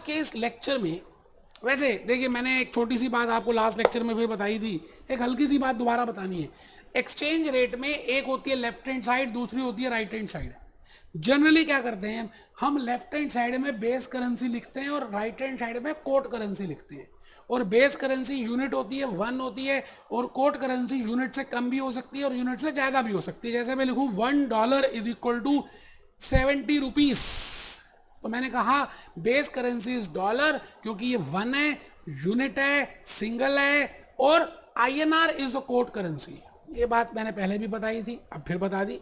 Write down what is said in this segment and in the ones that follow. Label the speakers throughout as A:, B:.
A: के इस लेक्चर में, वैसे देखिए मैंने एक छोटी सी बात आपको लास्ट लेक्चर में फिर बताई थी, एक हल्की सी बात दोबारा बतानी है। एक्सचेंज रेट में एक होती है लेफ्ट हैंड साइड, दूसरी होती है राइट हैंड साइड। जनरली क्या करते हैं हम लेफ्ट हैंड साइड में बेस करेंसी लिखते हैं और राइट हैंड साइड में कोट करेंसी लिखते हैं। और बेस करेंसी यूनिट होती है 1 होती है, और कोट करेंसी यूनिट से कम भी हो सकती है और यूनिट से ज्यादा भी हो सकती है। जैसे मैं लिखूं $1 इज इक्वल टू 70 रुपीज, तो मैंने कहा बेस करेंसी इज डॉलर क्योंकि ये 1 है, यूनिट है, सिंगल है, और INR is a quote currency. ये बात मैंने पहले भी बताई थी, अब फिर बता दी।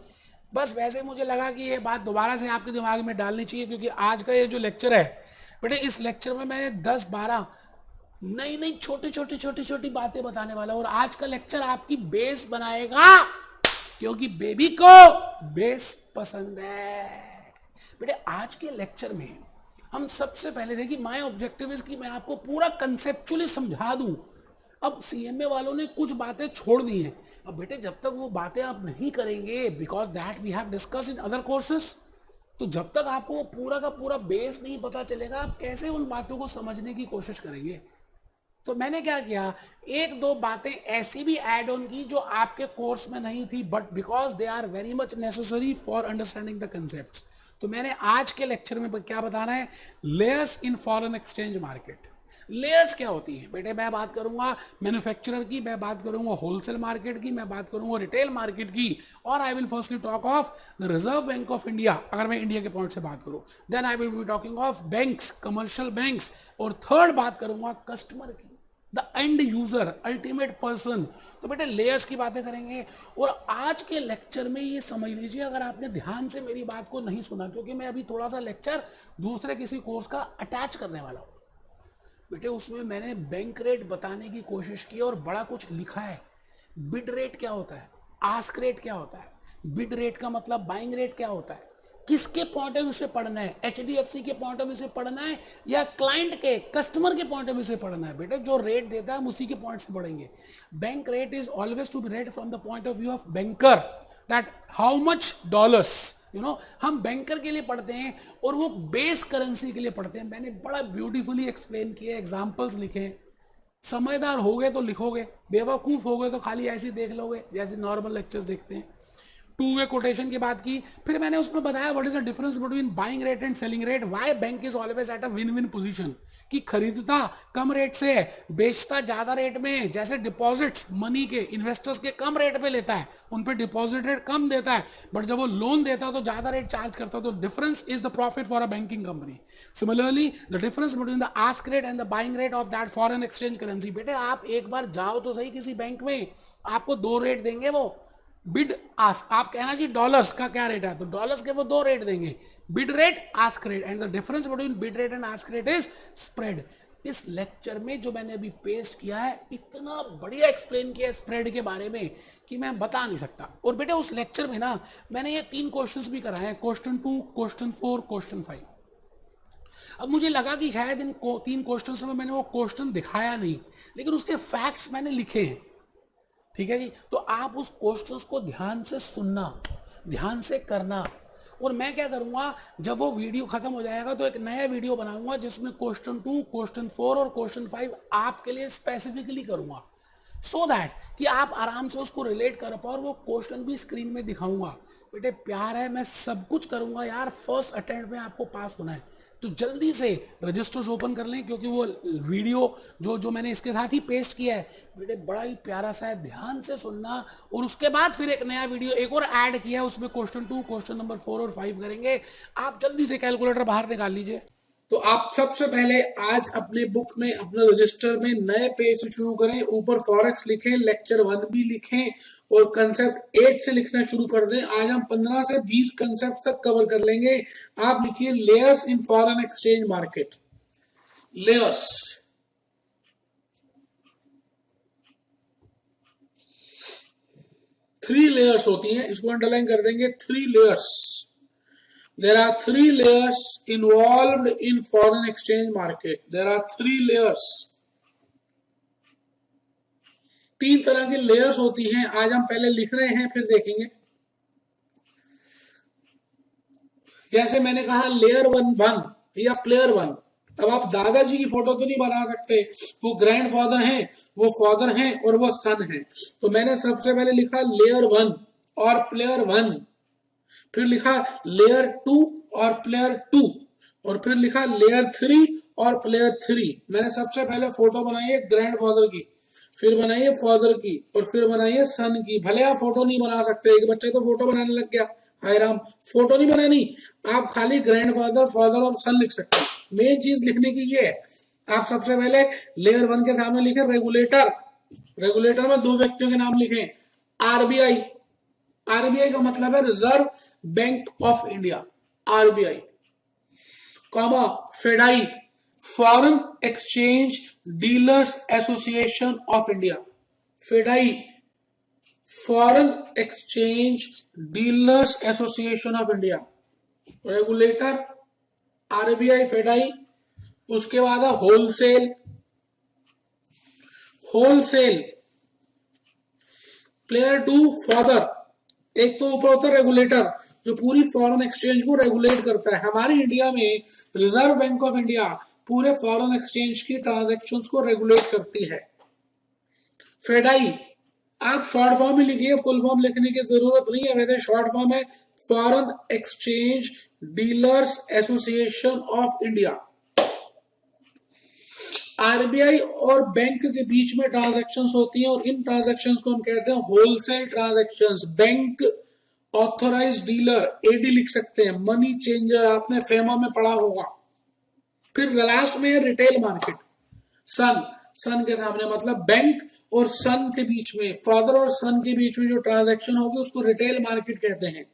A: बस वैसे मुझे लगा कि ये बात दोबारा से आपके दिमाग में डालनी चाहिए, क्योंकि आज का ये जो लेक्चर है बेटे, इस लेक्चर में मैं 10-12 नई नई छोटी छोटी छोटी छोटी बातें बताने वाला हूं। और आज का लेक्चर आपकी बेस बनाएगा, क्योंकि बेबी को बेस पसंद है। बेटे आज के लेक्चर में हम सबसे पहले देखिए, माय ऑब्जेक्टिव इज कि मैं आपको पूरा कंसेप्चुअली समझा दूं। अब CMA वालों ने कुछ बातें छोड़ दी हैं। अब बेटे जब तक वो बातें आप नहीं करेंगे, because that we have discuss in other courses, तो जब तक आपको वो पूरा का पूरा बेस नहीं पता चलेगा, आप कैसे उन बातों को समझने की कोशिश करेंगे। तो मैंने क्या किया, एक दो बातें ऐसी भी ऐड ऑन की जो आपके कोर्स में नहीं थी, but because they are very much necessary for understanding the concepts. तो मैंने आज के लेक्चर में क्या बताना है, layers in foreign exchange market. Layers क्या होती हैं बेटे, मैं बात करूंगा मैन्युफैक्चरर की, मैं बात करूंगा होलसेल मार्केट की, मैं बात करूंगा रिटेल मार्केट की, और I will firstly talk of the Reserve Bank of India, अगर मैं इंडिया के पॉइंट से बात करूं। Then I will be talking of banks, commercial banks, और थर्ड बात करूंगा कस्टमर की, the end user, ultimate person. तो बेटे लेयर्स की बातें करेंगे। और आज के लेक्चर में ये समझ लीजिए, अगर आपने ध्यान से मेरी बात को नहीं सुना, क्योंकि मैं अभी थोड़ा सा लेक्चर दूसरे किसी कोर्स का अटैच करने वाला हूं बेटे, उसमें मैंने बैंक रेट बताने की कोशिश की और बड़ा कुछ लिखा है। बिड रेट क्या होता है, आस्क रेट क्या होता है, बिड रेट का मतलब बाइंग रेट क्या होता है, किसके पॉइंट ऑफ व्यू से पढ़ना है, HDFC के पॉइंट ऑफ व्यू से पढ़ना है या क्लाइंट के, कस्टमर के पॉइंट ऑफ व्यू से पढ़ना है। बेटे जो रेट देता है हम उसी के पॉइंट से पढ़ेंगे। Bank rate is always to be read from the point of view of banker, that how much dollars, हम बैंकर के लिए पढ़ते हैं और वो बेस करेंसी के लिए पढ़ते हैं। मैंने बड़ा ब्यूटीफुली एक्सप्लेन किया, एग्जाम्पल्स लिखे। समझदार हो गए तो लिखोगे, बेवकूफ हो गए तो खाली ऐसे ही देख लोगे जैसे नॉर्मल लेक्चर्स देखते हैं। टू वे कोटेशन की बात की, फिर मैंने उसमें बताया what is the difference between buying rate and selling rate, why bank is always at a win win position, कि खरीदता कम रेट से बेचता ज्यादा रेट में। जैसे डिपॉजिट्स मनी के इन्वेस्टर्स के कम रेट पे लेता है, उन पे डिपॉजिट रेट कम देता है, बट जब वो लोन देता है तो ज्यादा रेट चार्ज करता है। तो difference is the profit for a banking company. Similarly the difference between the ask rate and the buying rate of that foreign exchange currency. बेटे आप एक बार जाओ तो सही किसी बैंक में, आपको 2 रेट देंगे वो, बिड आस्क। आप कहना जी डॉलर्स का क्या रेट है, तो डॉलर्स के वो 2 रेट देंगे, bid rate, ask rate, and the difference between bid rate and ask rate is spread. इस लेक्चर में जो मैंने अभी पेस्ट किया है, इतना बढ़िया एक्सप्लेन किया स्प्रेड के बारे में कि मैं बता नहीं सकता। और बेटे उस लेक्चर में ना मैंने ये 3 क्वेश्चंस भी कराए हैं, क्वेश्चन 2, क्वेश्चन 4, क्वेश्चन 5। अब मुझे लगा कि शायद इन 3 क्वेश्चंस में मैंने वो क्वेश्चन दिखाया नहीं, लेकिन उसके फैक्ट्स मैंने लिखे हैं। ठीक है जी, तो आप उस क्वेश्चंस को ध्यान से सुनना, ध्यान से करना। और मैं क्या करूंगा, जब वो वीडियो खत्म हो जाएगा तो एक नया वीडियो बनाऊंगा जिसमें क्वेश्चन 2, क्वेश्चन 4 और क्वेश्चन 5 आपके लिए स्पेसिफिकली करूंगा, सो दैट कि आप आराम से उसको रिलेट कर पाओ, और वो क्वेश्चन भी स्क्रीन में दिखाऊंगा। बेटे प्यार है, मैं सब कुछ करूंगा यार, फर्स्ट अटेम्प्ट में आपको पास होना है। तो जल्दी से रजिस्टर्स ओपन कर लें, क्योंकि वो वीडियो जो मैंने इसके साथ ही पेस्ट किया है बेटे बड़ा ही प्यारा सा है, ध्यान से सुनना। और उसके बाद फिर एक नया वीडियो एक और ऐड किया है, उसमें क्वेश्चन 2, क्वेश्चन नंबर 4 और 5 करेंगे। आप जल्दी से कैलकुलेटर बाहर निकाल लीजिए। तो आप सबसे पहले आज अपने बुक में, अपने रजिस्टर में नए पेज से शुरू करें, ऊपर फॉरेक्स लिखें, लेक्चर 1 भी लिखें और कंसेप्ट 8 से लिखना शुरू कर दें। आज हम 15 से 20 कंसेप्ट तक कवर कर लेंगे। आप लिखिए layers in foreign exchange market. Layers, three layers होती हैं, इसको अंडरलाइन कर देंगे, 3 layers. There are 3 layers involved in foreign exchange market. There are 3 layers. 3 तरह की लेयर्स होती हैं। आज हम पहले लिख रहे हैं, फिर देखेंगे। जैसे मैंने कहा लेयर 1 या प्लेयर 1, अब आप दादाजी की फोटो तो नहीं बना सकते, वो ग्रैंड फादर हैं, वो फादर हैं और वो सन है। तो मैंने सबसे पहले लिखा लेयर 1 और प्लेयर 1, फिर लिखा लेयर 2 और प्लेयर 2, और फिर लिखा लेयर 3 और प्लेयर 3। मैंने सबसे पहले फोटो बनाई है ग्रैंड फादर की, फिर बनाई है फादर की, और फिर बनाई है सन की। भले आप फोटो नहीं बना सकते, एक बच्चे तो फोटो बनाने लग गया, हाय राम, फोटो नहीं बनानी, आप खाली ग्रैंड फादर, फादर और सन लिख सकते हैं। मेन चीज लिखने की ये है, आप सबसे पहले लेयर 1 के सामने लिखे रेगुलेटर, रेगुलेटर में 2 व्यक्तियों के नाम लिखे, आरबीआई, आरबीआई का मतलब है Reserve Bank of India, RBI, comma FEDAI, Foreign Exchange Dealers Association of India, FEDAI, Foreign Exchange Dealers Association of India, regulator RBI FEDAI. उसके बाद है होलसेल, होलसेल प्लेयर 2 फादर, एक तो ऊपर होता है रेगुलेटर जो पूरी फॉरेन एक्सचेंज को रेगुलेट करता है। हमारे इंडिया में रिजर्व बैंक ऑफ इंडिया पूरे फॉरेन एक्सचेंज की ट्रांजैक्शंस को रेगुलेट करती है। फेडाई, आप शॉर्ट फॉर्म ही लिखिए, फुल फॉर्म लिखने की जरूरत नहीं है, वैसे शॉर्ट फॉर्म है foreign Exchange Dealers Association of India. RBI और बैंक के बीच में ट्रांजैक्शंस होती हैं और इन ट्रांजैक्शंस को हम कहते हैं wholesale transactions. Bank authorised dealer, AD लिख सकते हैं, मनी चेंजर आपने फेमा में पढ़ा होगा। फिर लास्ट में है रिटेल मार्केट, सन, सन के सामने मतलब बैंक और सन के बीच में, फादर और सन के बीच में जो ट्रांजैक्शन होगी उसको रिटेल मार्केट कहते हैं।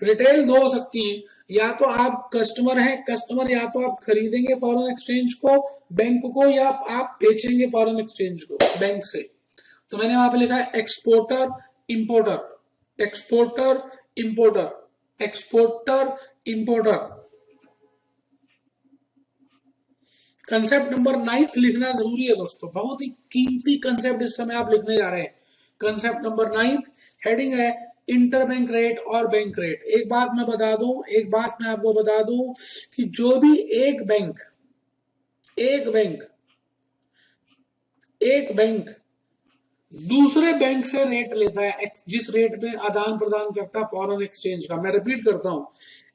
A: रिटेल 2 हो सकती है, या तो आप कस्टमर हैं, कस्टमर या तो आप खरीदेंगे फॉरेन एक्सचेंज को बैंक को, या आप बेचेंगे फॉरेन एक्सचेंज को बैंक से। तो मैंने वहां पे लिखा है exporter importer, exporter importer, exporter importer. Concept number 9 लिखना जरूरी है दोस्तों, बहुत ही कीमती कंसेप्ट इस समय आप लिखने जा रहे हैं। कंसेप्ट नंबर 9 हेडिंग है इंटरबैंक रेट और बैंक रेट। एक बात मैं बता दूं, एक बात मैं आपको बता दूं कि जो भी एक बैंक दूसरे बैंक से रेट लेता है, जिस रेट में आदान प्रदान करता है फॉरेन एक्सचेंज का, मैं रिपीट करता हूं,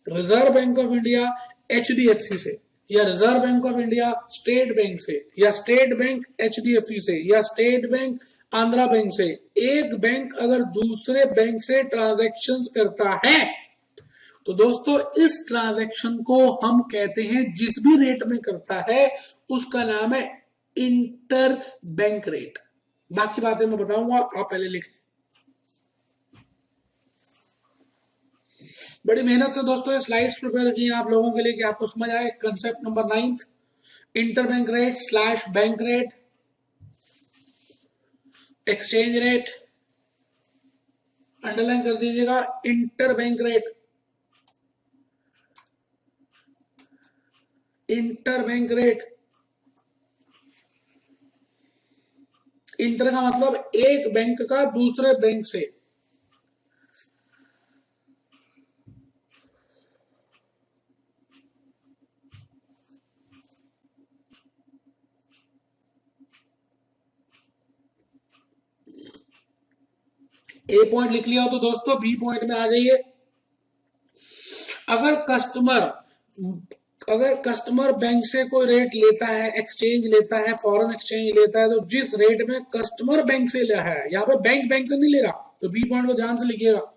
A: reserve Bank of India HDFC से, या reserve Bank of India state bank से, या स्टेट बैंक एचडीएफसी से, या स्टेट बैंक आंध्रा बैंक से, एक बैंक अगर दूसरे बैंक से ट्रांजैक्शंस करता है तो दोस्तों इस ट्रांजैक्शन को हम कहते हैं, जिस भी रेट में करता है उसका नाम है इंटर बैंक रेट। बाकी बातें मैं बताऊंगा, आप पहले लिख लें। बड़ी मेहनत से दोस्तों ये स्लाइड्स प्रिपेयर की हैं आप लोगों के लिए कि आपको समझ आए। Concept number 9 inter bank rate slash bank rate, exchange rate, underline कर दीजिएगा, inter bank rate, inter bank rate. Inter का मतलब एक बैंक का दूसरे बैंक से, ए पॉइंट लिख लिया हो तो दोस्तों बी पॉइंट में आ जाइए। अगर कस्टमर बैंक से कोई रेट लेता है, एक्सचेंज लेता है, फॉरेन एक्सचेंज लेता है, तो जिस रेट में कस्टमर बैंक से लिया है, यहाँ पे बैंक से नहीं ले रहा, तो बी पॉइंट को ध्यान से लिखिएगा।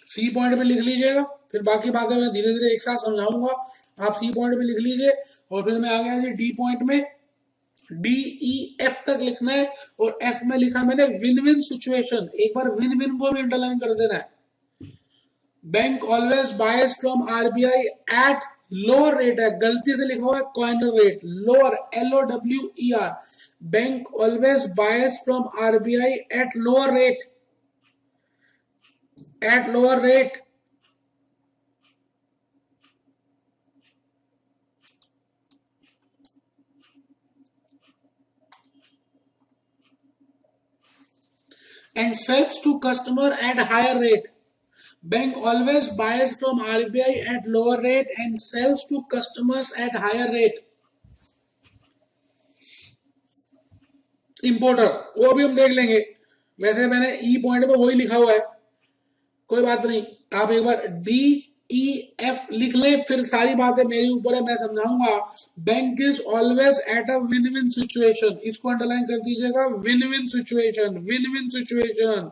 A: सी पॉइंट में लिख लीजिएगा, फिर बाकी बातें मैं धीरे धीरे एक साथ समझाऊंगा। आप सी पॉइंट में लिख लीजिए और फिर मैं आ गया जी डी पॉइंट में। डी ई एफ तक लिखना है और एफ में लिखा मैंने विन विन सिचुएशन। एक बार विन विन को भी अंडरलाइन कर देना है। Bank always buys from RBI at lower rate है, गलती से लिखा हुआ है कॉइनर rate, lower LOWER, bank always buys from RBI at lower rate, at lower rate. and sells to customer at higher rate. Bank always buys from RBI at lower rate and sells to customers at higher rate. Importer वो भी हम देख लेंगे, वैसे मैंने ई point में वही लिखा हुआ है, कोई बात नहीं, आप एक बार DEF लिख लें, फिर सारी बातें मेरे ऊपर है, मैं समझाऊंगा। Bank is always at a win win situation, इसको अंडरलाइन कर दीजिएगा, win win situation, win win situation.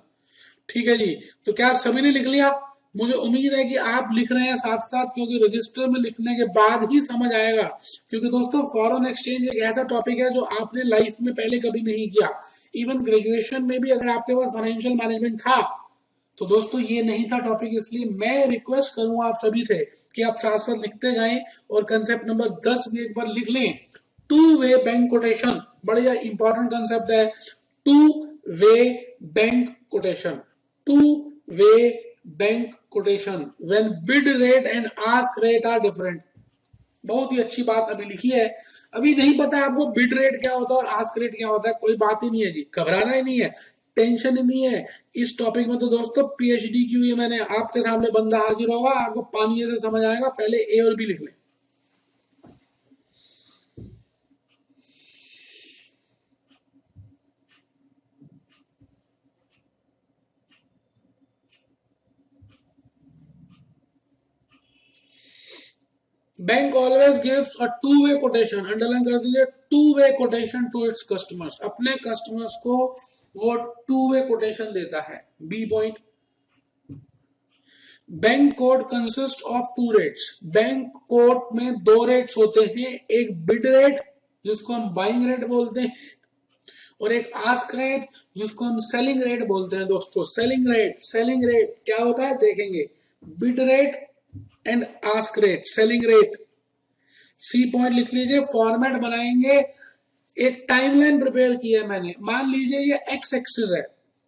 A: ठीक है जी, तो क्या सभी ने लिख लिया? मुझे उम्मीद है कि आप लिख रहे हैं साथ साथ, क्योंकि रजिस्टर में लिखने के बाद ही समझ आएगा। क्योंकि दोस्तों फॉरेन एक्सचेंज एक ऐसा टॉपिक है जो आपने लाइफ में पहले कभी नहीं किया। इवन ग्रेजुएशन में भी अगर आपके पास फाइनेंशियल मैनेजमेंट था तो दोस्तों ये नहीं था टॉपिक, इसलिए मैं रिक्वेस्ट करूंगा आप सभी से कि आप साथ साथ लिखते जाएं और कंसेप्ट नंबर 10 भी एक बार लिख लें। टू वे बैंक कोटेशन बढ़िया इंपॉर्टेंट कंसेप्ट है। Two way bank quotation, two way bank quotation when bid rate and ask rate are different. बहुत ही अच्छी बात अभी लिखी है। अभी नहीं पता है आपको बिड रेट क्या होता है और आस्क रेट क्या होता है, कोई बात ही नहीं है जी, घबराना ही नहीं है, टेंशन ही नहीं है। इस टॉपिक में तो दोस्तों PhD की हुई, मैंने आपके सामने बंदा हाजिर होगा, आपको पानी से समझ आएगा। पहले ए और बी लिख लें। Bank always gives a two way quotation, underline कर दीजिए, two way quotation to its customers, अपने कस्टमर्स को वो टू वे कोटेशन देता है। B point, bank code consist of two rates, bank code में दो रेट्स होते हैं, एक बिड रेट जिसको हम बाइंग रेट बोलते हैं और एक आस्क रेट जिसको हम सेलिंग रेट बोलते हैं। दोस्तों सेलिंग रेट, सेलिंग रेट क्या होता है देखेंगे, bid rate and ask rate, selling rate. C point लिख लीजिए, फॉर्मेट बनाएंगे, एक टाइमलाइन प्रिपेयर की है मैंने। मान लीजिए ये एक्स एक्सिस है,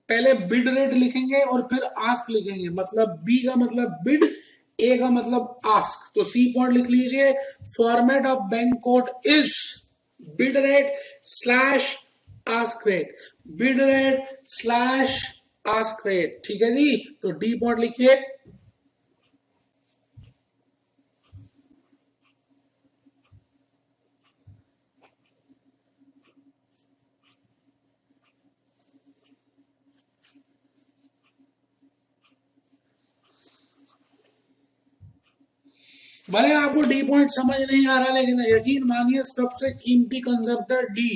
A: पहले बिड रेट लिखेंगे और फिर आस्क लिखेंगे, मतलब बी का मतलब बिड, ए का मतलब आस्क। तो सी पॉइंट लिख लीजिए, format of bank code is bid rate slash ask rate, bid rate slash ask rate. ठीक है जी, तो डी पॉइंट लिखिए। भले आपको डी पॉइंट समझ नहीं आ रहा, लेकिन यकीन मानिए सबसे कीमती कंसेप्ट है डी।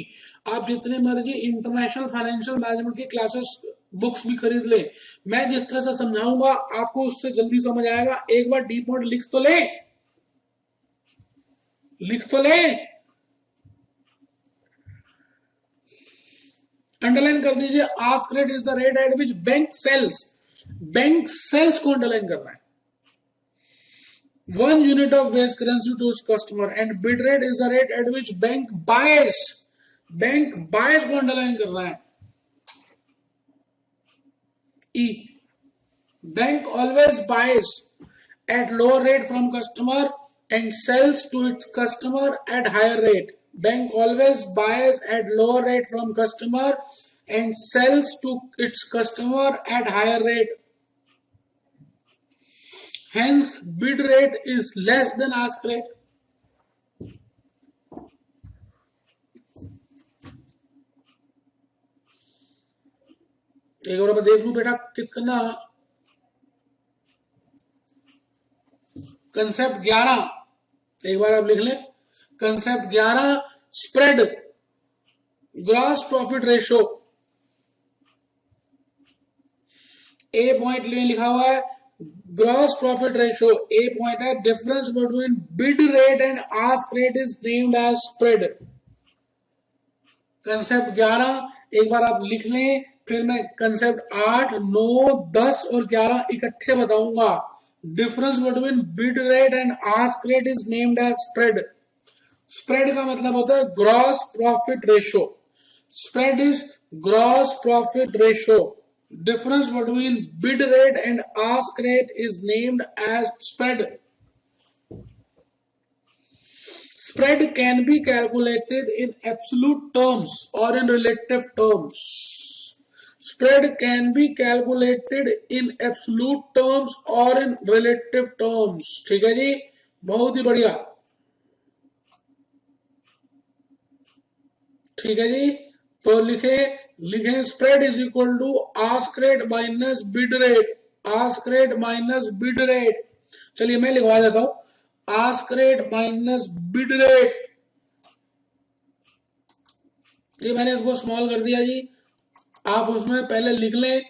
A: आप जितने मर्जी इंटरनेशनल फाइनेंशियल मैनेजमेंट की क्लासेस बुक्स भी खरीद ले, मैं जिस तरह से समझाऊंगा आपको उससे जल्दी समझ आएगा। एक बार डी पॉइंट लिख तो ले, लिख तो ले, अंडरलाइन कर दीजिए। Ask rate is the rate at which bank sells, bank sells को अंडरलाइन करना है। 1 unit of base currency to its customer and bid rate is the rate at which bank buys, bank buys को underline करना है। E, bank always buys at lower rate from customer and sells to its customer at higher rate. Bank always buys at lower rate from customer and sells to its customer at higher rate. Hence, bid rate is less than ask rate. एक बार मैं देख लूं बेटा कितना, concept 11, एक बार आप लिख लें, concept 11 spread, gross profit ratio. A point लिखा हुआ है gross profit ratio, A point है difference between bid rate and ask rate is named as spread. Concept 11 एक बार आप लिख लें, फिर मैं कंसेप्ट 8, 9, 10 और 11 इकट्ठे बताऊंगा। Difference between bid rate and ask rate is named as spread. Spread का मतलब होता है gross profit ratio. Spread is gross profit ratio. Difference between bid rate and ask rate is named as spread. Spread can be calculated in absolute terms or in relative terms. Spread can be calculated in absolute terms or in relative terms. ठीक है जी, बहुत ही बढ़िया। ठीक है जी, तो लिखे spread is equal to ask rate minus bid rate. Ask rate minus bid rate. चलिए मैं लिखवा देता हूं, ask rate minus bid rate. ये मैंने इसको स्मॉल कर दिया जी, आप उसमें पहले लिख लें।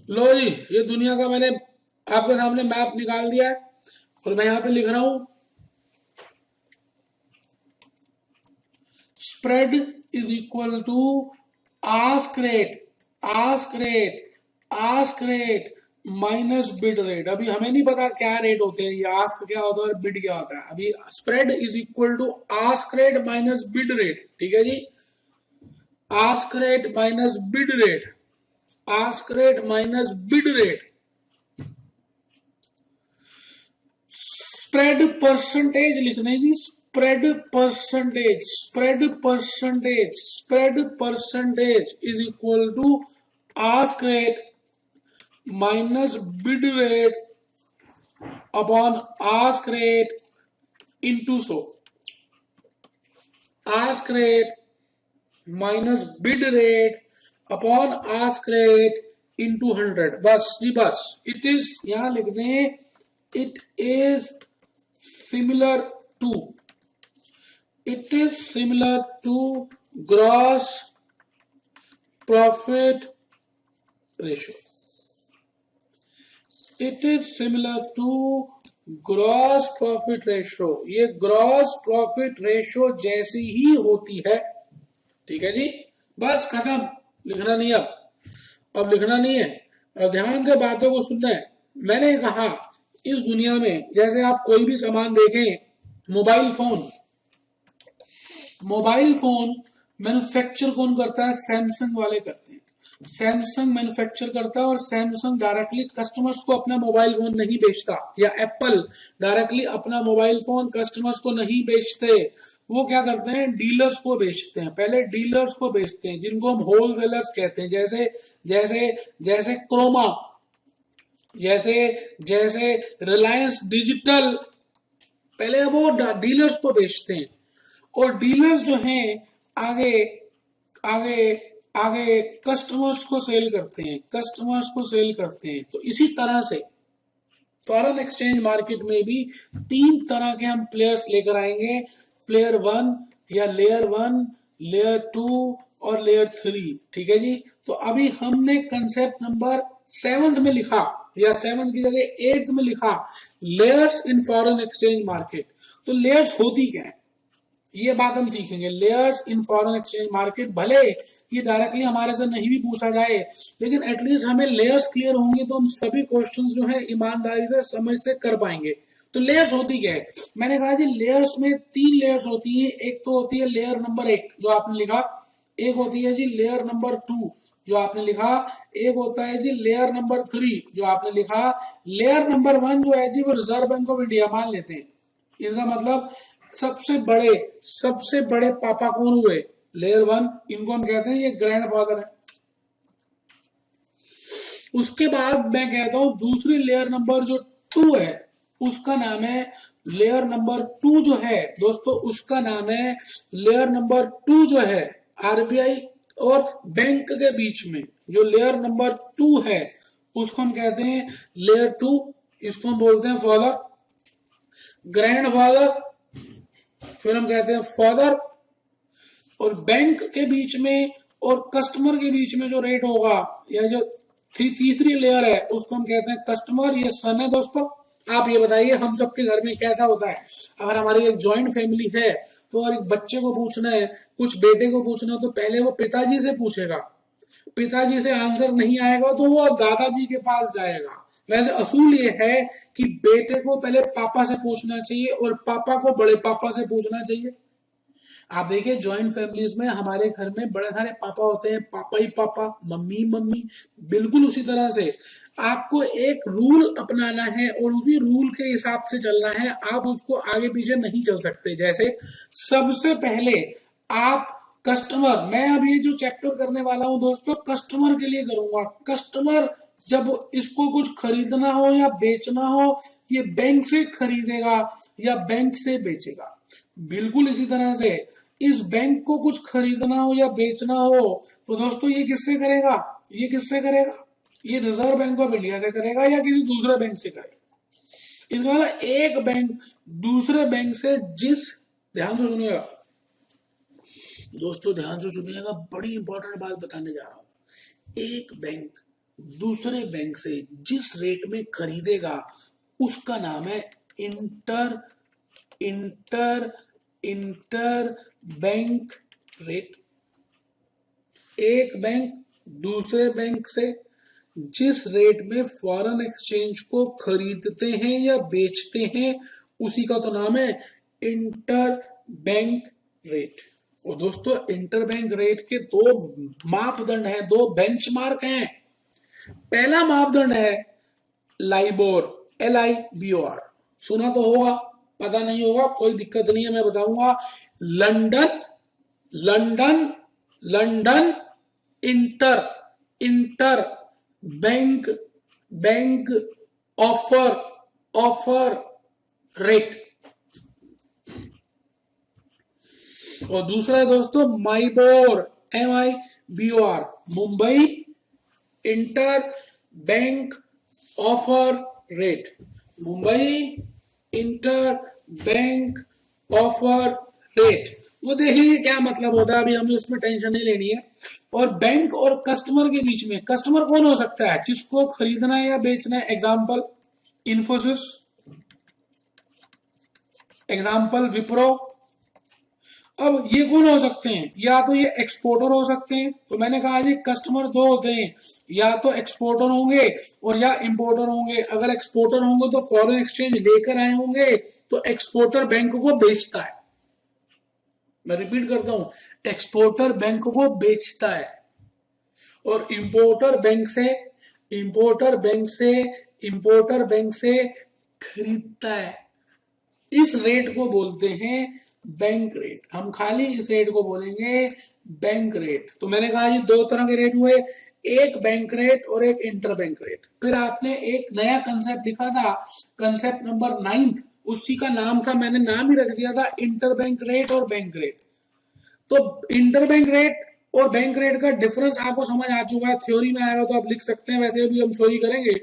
A: लो जी, ये दुनिया का मैंने आपके सामने मैप निकाल दिया है और मैं यहां पे लिख रहा हूं spread is equal to ask rate, ask rate, ask rate minus bid rate. अभी हमें नहीं पता क्या रेट होते हैं, ये आस्क क्या होता है और बिड क्या होता है। अभी spread is equal to ask rate minus bid rate. ठीक है जी, ask rate minus bid rate, ask rate minus bid rate. Spread percentage लिखने जी, spread percentage, spread percentage, spread percentage is equal to ask rate minus bid rate upon ask rate into 100। Ask rate minus bid rate upon ask rate into 100। बस जी बस। It is, यहां लिख दें, it is similar to, it is similar to gross profit ratio. It is similar to gross profit ratio. ये gross profit ratio जैसी ही होती है। ठीक है जी, बस खत्म, लिखना नहीं। अब लिखना नहीं है, अब ध्यान से बातों को सुनना है। मैंने कहा इस दुनिया में जैसे आप कोई भी सामान देखें, mobile phone, mobile phone manufacture कौन करता है? सैमसंग वाले करते हैं। सैमसंग मैन्युफैक्चर करता है और सैमसंग डायरेक्टली कस्टमर्स को अपना मोबाइल फोन नहीं बेचता, या एप्पल डायरेक्टली अपना मोबाइल फोन कस्टमर्स को नहीं बेचते। वो क्या करते हैं? डीलर्स को बेचते हैं। पहले डीलर्स को बेचते हैं, जिनको हम होलसेलर्स कहते हैं। जैसे जैसे जैसे क्रोमा, जैसे जैसे रिलायंस डिजिटल, पहले वो डीलर्स को बेचते हैं और डीलर्स जो हैं आगे आगे आगे कस्टमर्स को सेल करते हैं, कस्टमर्स को सेल करते हैं। तो इसी तरह से फॉरेन एक्सचेंज मार्केट में भी 3 तरह के हम प्लेयर्स लेकर आएंगे। प्लेयर 1 या लेयर 1, लेयर 2 और लेयर 3। ठीक है जी, तो अभी हमने कंसेप्ट नंबर 7th में लिखा, या 7th की जगह 8th में लिखा, layers in foreign exchange market. तो लेयर्स होती क्या है, ये बात हम सीखेंगे। Layers in foreign exchange market, भले ये डायरेक्टली हमारे से नहीं भी पूछा जाए, लेकिन एटलीस्ट हमें लेयर्स क्लियर होंगे तो हम सभी क्वेश्चंस जो है ईमानदारी से समझ से कर पाएंगे। तो लेयर्स होती क्या है? मैंने कहा जी लेयर्स में 3 लेयर्स होती है। एक तो होती है लेयर नंबर 1 जो आपने लिखा, एक होती है जी लेयर नंबर 2 जो आपने लिखा, एक होता है जी लेयर नंबर 3 जो आपने लिखा। लेयर नंबर 1 जो है जी वो रिजर्व बैंक ऑफ इंडिया मान लेते हैं। इसका मतलब सबसे बड़े पापा कौन हुए? लेयर 1, इनको हम कहते हैं ये ग्रैंडफादर है। उसके बाद मैं कहता हूं दूसरी लेयर नंबर जो 2 है उसका नाम है लेयर नंबर 2 जो है दोस्तों, उसका नाम है लेयर नंबर 2 जो है आरबीआई और बैंक के बीच में जो लेयर नंबर 2 है उसको हम कहते हैं लेयर 2। इसको हम बोलते हैं फादर, ग्रैंडफादर, फिर हम कहते हैं फादर। और बैंक के बीच में और कस्टमर के बीच में जो रेट होगा, या जो तीसरी लेयर है उसको हम कहते हैं कस्टमर, ये सन है दोस्तों। आप ये बताइए हम सबके घर में कैसा होता है, अगर हमारी एक जॉइंट फैमिली है तो और एक बच्चे को पूछना है, कुछ बेटे को पूछना है, तो पहले वो पिताजी से पूछेगा, पिताजी से आंसर नहीं आएगा तो वो दादाजी के पास जाएगा। वैसे असूल ये है कि बेटे को पहले पापा से पूछना चाहिए और पापा को बड़े पापा से पूछना चाहिए। आप देखिए जॉइंट फैमिलीज में हमारे घर में बड़े सारे पापा होते हैं, पापा ही पापा, मम्मी मम्मी। बिल्कुल उसी तरह से आपको एक रूल अपनाना है और उसी रूल के हिसाब से चलना है, आप उसको आगे पीछे नहीं चल सकते। जैसे सबसे पहले आप कस्टमर, मैं अब ये जो चैप्टर करने वाला हूं दोस्तों कस्टमर के लिए करूंगा। कस्टमर जब इसको कुछ खरीदना हो या बेचना हो, ये बैंक से खरीदेगा या बैंक से बेचेगा। बिल्कुल इसी तरह से इस बैंक को कुछ खरीदना हो या बेचना हो तो दोस्तों ये किससे करेगा, ये किससे करेगा, ये रिजर्व बैंक ऑफ इंडिया से करेगा या किसी दूसरे बैंक से करेगा। इसका मतलब एक बैंक दूसरे बैंक से जिस, ध्यान से सुनिएगा दोस्तों, ध्यान से सुनिएगा, बड़ी इंपॉर्टेंट बात बताने जा रहा हूं। एक बैंक दूसरे बैंक से जिस रेट में खरीदेगा उसका नाम है इंटर बैंक रेट। एक बैंक दूसरे बैंक से जिस रेट में फॉरेन एक्सचेंज को खरीदते हैं या बेचते हैं उसी का तो नाम है इंटर बैंक रेट। और दोस्तों इंटर बैंक रेट के दो मापदंड हैं, दो बेंचमार्क हैं। पहला मापदंड है लाइबोर, LIBOR, सुना तो होगा, पता नहीं होगा कोई दिक्कत नहीं है, मैं बताऊंगा। London inter bank offer rate. और दूसरा है दोस्तों माइबोर, MIBOR, Mumbai inter bank offer rate, Mumbai inter bank offer rate. वो देखिए क्या मतलब होता है, अभी हमें इसमें टेंशन नहीं लेनी है। और बैंक और कस्टमर के बीच में, कस्टमर कौन हो सकता है, जिसको खरीदना है या बेचना है। Example Infosys, example Wipro. अब ये कौन हो सकते हैं, या तो ये एक्सपोर्टर हो सकते हैं। तो मैंने कहा जी कस्टमर दो होते हैं, या तो एक्सपोर्टर होंगे और या इंपोर्टर होंगे। अगर एक्सपोर्टर होंगे तो फॉरेन एक्सचेंज लेकर आए होंगे, तो एक्सपोर्टर बैंक को बेचता है। मैं रिपीट करता हूं, एक्सपोर्टर बैंक को बेचता है और इंपोर्टर बैंक से खरीदता है। इस रेट को बोलते हैं बैंक रेट। हम खाली इस रेट को बोलेंगे बैंक रेट। तो मैंने कहा ये दो तरह के रेट हुए, एक बैंक रेट और एक इंटर बैंक रेट। फिर आपने एक नया कंसेप्ट लिखा था, कंसेप्ट नंबर 9, उसी का नाम था, मैंने नाम ही रख दिया था इंटर बैंक रेट और बैंक रेट। तो इंटर बैंक रेट और बैंक रेट का डिफरेंस आपको समझ आ चुका है, थ्योरी में आएगा तो आप लिख सकते हैं, वैसे भी हम थ्योरी करेंगे।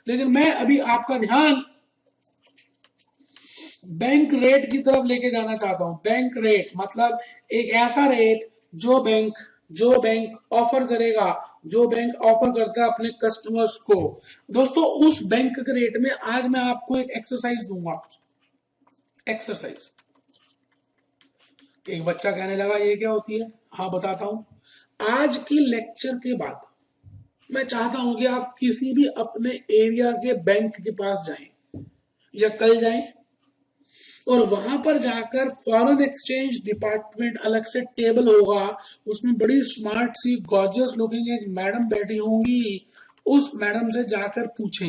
A: लेकिन मैं अभी आपका ध्यान बैंक रेट की तरफ लेके जाना चाहता हूं। बैंक रेट मतलब एक ऐसा रेट जो बैंक ऑफर करेगा, जो बैंक ऑफर करता है अपने कस्टमर्स को। दोस्तों उस बैंक के रेट में आज मैं आपको एक एक्सरसाइज दूंगा। एक्सरसाइज, एक बच्चा कहने लगा ये क्या होती है, हाँ बताता हूं। आज की लेक्चर के बाद मैं चाहता हूं कि आप किसी भी अपने एरिया के बैंक के पास जाएं या कल जाएं और वहां पर जाकर फॉरेन एक्सचेंज डिपार्टमेंट अलग से टेबल होगा, उसमें बड़ी स्मार्ट सी गॉर्जियस लुकिंग एक मैडम बैठी होंगी, उस मैडम से जाकर पूछें।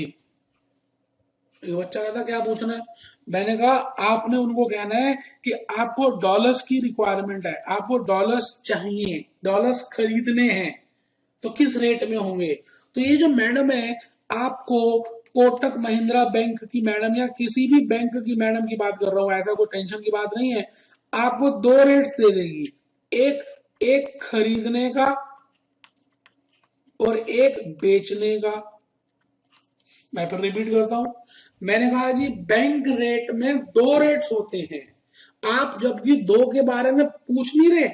A: एक बच्चा कहता क्या पूछना है, मैंने कहा आपने उनको कहना है कि आपको डॉलर्स की रिक्वायरमेंट है, आपको डॉलर्स चाहिए, डॉलर्स खरीदने हैं, तो किस रेट में होंगे। तो ये जो मैडम है, आपको कोटक महिंद्रा बैंक की मैडम या किसी भी बैंक की मैडम की बात कर रहा हूं, ऐसा कोई टेंशन की बात नहीं है, आपको दो रेट्स दे देगी, एक खरीदने का और एक बेचने का। मैं फिर रिपीट करता हूं, मैंने कहा जी बैंक रेट में दो रेट्स होते हैं। आप जबकि दो के बारे में पूछ नहीं रहे,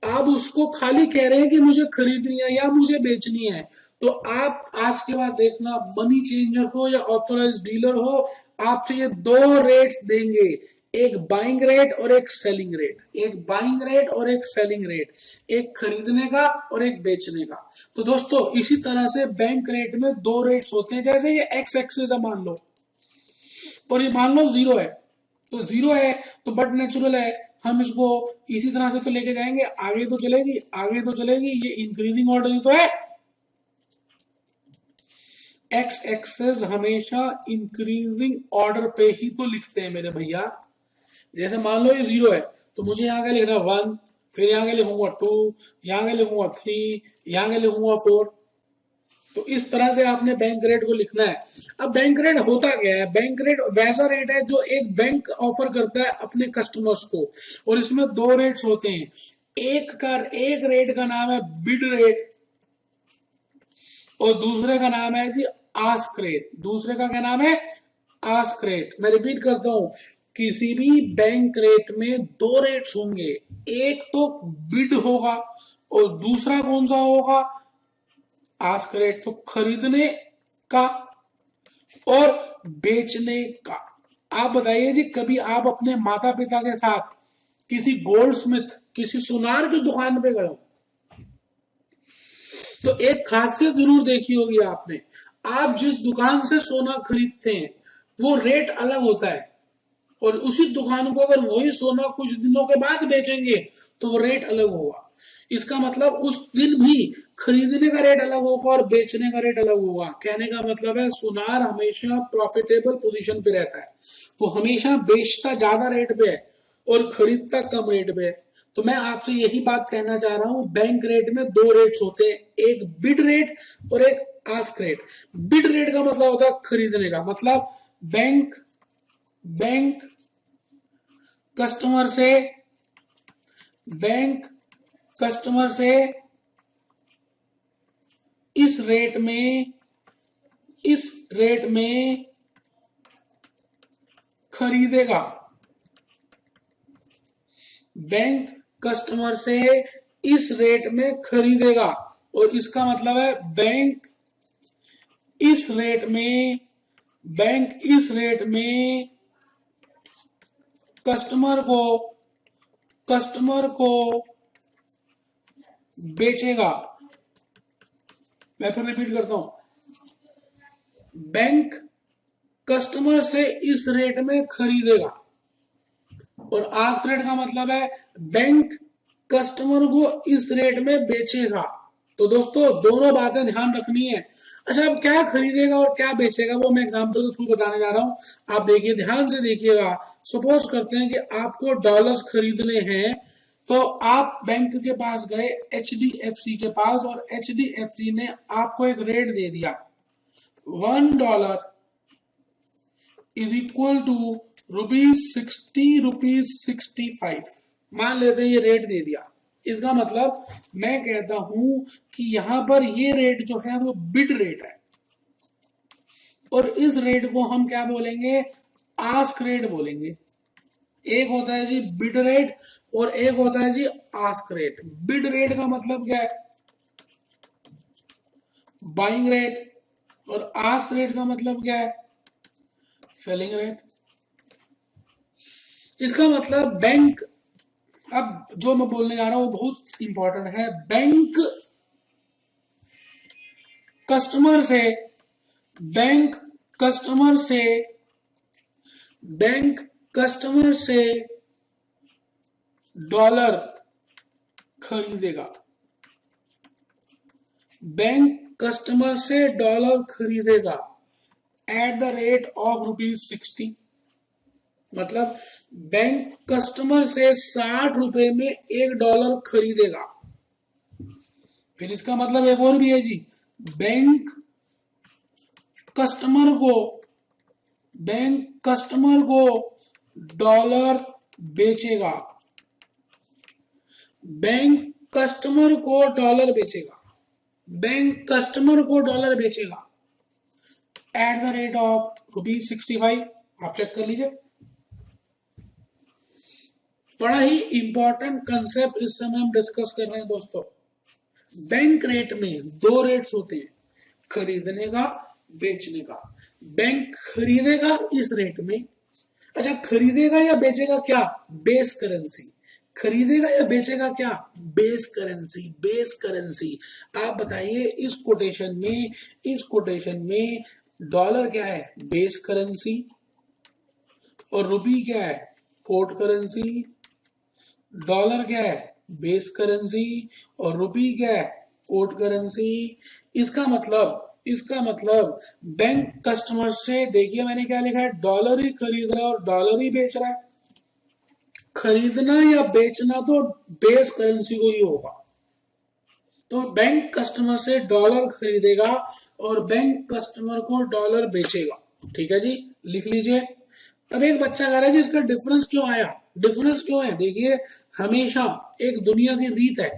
A: आप उसको खाली कह रहे हैं कि मुझे खरीदनी है या मुझे बेचनी है। तो आप आज के बाद देखना, मनी चेंजर हो या ऑथोराइज डीलर हो, आपसे ये दो रेट्स देंगे, एक बाइंग रेट और एक सेलिंग रेट, एक बाइंग रेट और एक सेलिंग रेट, एक खरीदने का और एक बेचने का। तो दोस्तों इसी तरह से बैंक रेट में दो रेट्स होते हैं। जैसे ये एक्स एक्सिस है मान लो, और ये मान लो जीरो है, तो जीरो है तो बट नेचुरल है, हम इसको इसी तरह से तो लेके जाएंगे, आगे तो चलेगी, आगे तो चलेगी, ये इंक्रीजिंग ऑर्डर ही तो है। एक्स एक्सेस हमेशा इंक्रीजिंग ऑर्डर पे ही तो लिखते हैं मेरे भैया। जैसे मान लो ये जीरो है तो मुझे यहाँ का लिखना वन, फिर यहाँ के लिखूंगा टू, यहाँ के लिखूंगा थ्री, यहाँ के लिखूंगा फोर। तो इस तरह से आपने बैंक रेट को लिखना है। अब बैंक रेट होता क्या है? बैंक रेट वैसा रेट है जो एक बैंक ऑफर करता है अपने कस्टमर्स को, और इसमें दो रेट्स होते हैं। एक रेट का नाम है बिड रेट और दूसरे का नाम है जी आस्क रेट। दूसरे का क्या नाम है? Ask rate. मैं रिपीट करता हूं, किसी भी बैंक रेट में दो रेट्स होंगे, एक तो बिड होगा और दूसरा कौन सा होगा? Ask rate. तो खरीदने का और बेचने का। आप बताइए जी, कभी आप अपने माता पिता के साथ किसी गोल्ड स्मिथ, किसी सुनार की दुकान पे गए हो तो एक खासियत जरूर देखी होगी आपने, आप जिस दुकान से सोना खरीदते हैं वो रेट अलग होता है, और उसी दुकान को अगर वही सोना कुछ दिनों के बाद बेचेंगे तो वो रेट अलग होगा। इसका मतलब उस दिन भी खरीदने का रेट अलग होगा और बेचने का रेट अलग होगा। कहने का मतलब है सुनार हमेशा प्रॉफिटेबल पोजीशन पे रहता है, वो हमेशा बेचता ज्यादा रेट पे है और खरीदता कम रेट पे है। तो मैं आपसे यही बात कहना चाह रहा हूं, बैंक रेट में दो रेट्स होते हैं, एक बिड रेट और एक आस्क रेट। बिड रेट का मतलब होता है खरीदने का, मतलब बैंक कस्टमर से इस रेट में खरीदेगा। बैंक कस्टमर से इस रेट में खरीदेगा, और इसका मतलब है बैंक इस रेट में कस्टमर को बेचेगा। मैं फिर रिपीट करता हूं, बैंक कस्टमर से इस रेट में खरीदेगा, और आस्क रेट का मतलब है बैंक कस्टमर को इस रेट में बेचेगा। तो दोस्तों दोनों बातें ध्यान रखनी है। अच्छा, अब क्या खरीदेगा और क्या बेचेगा वो मैं एग्जांपल के थ्रू बताने जा रहा हूं। आप देखिए, ध्यान से देखिएगा। सपोज करते हैं कि आपको डॉलर्स खरीदने हैं, तो आप बैंक के पास गए, HDFC के पास, और HDFC ने आपको एक रेट दे दिया, $1 इज इक्वल टू ₹60, ₹65। मान लेते हैं ये रेट दे दिया। इसका मतलब मैं कहता हूं कि यहां पर ये रेट जो है वो बिड रेट है, और इस रेट को हम क्या बोलेंगे? आस्क रेट बोलेंगे। एक होता है जी बिड रेट और एक होता है जी आस्क रेट। बिड रेट का मतलब क्या है? बाइंग रेट, और आस्क रेट का मतलब क्या है? Selling rate. इसका मतलब बैंक, अब जो मैं बोलने जा रहा हूं वो बहुत इंपॉर्टेंट है। बैंक कस्टमर से डॉलर खरीदेगा। बैंक कस्टमर से डॉलर खरीदेगा एट द रेट ऑफ ₹60। मतलब बैंक कस्टमर से 60 रुपए में $1 खरीदेगा। फिर इसका मतलब एक और भी है जी, बैंक कस्टमर को डॉलर बेचेगा। बैंक कस्टमर को डॉलर बेचेगा एट द रेट ऑफ ₹65। आप चेक कर लीजिए। बड़ा ही इंपॉर्टेंट कंसेप्ट इस समय हम डिस्कस कर रहे हैं दोस्तों। बैंक रेट में दो रेट्स होते हैं, खरीदने का, बेचने का। बैंक खरीदेगा इस रेट में। अच्छा, खरीदेगा या बेचेगा क्या? Base currency. खरीदेगा या बेचेगा क्या? Base currency. Base currency. आप बताइए इस कोटेशन में डॉलर क्या है? Base currency. और रुपी क्या है? Quote currency. डॉलर क्या है? Base currency. और रुपी क्या है? Quote currency. इसका मतलब बैंक कस्टमर से, देखिए मैंने क्या लिखा है, डॉलर ही खरीद रहा है और डॉलर ही बेच रहा है। खरीदना या बेचना तो बेस करेंसी को ही होगा। तो बैंक कस्टमर से डॉलर खरीदेगा और बैंक कस्टमर को डॉलर बेचेगा। ठीक है जी, लिख लीजिए। अब एक बच्चा कह रहा है जी इसका डिफरेंस क्यों आया? डिफरेंस क्यों है? देखिए, हमेशा एक दुनिया की रीत है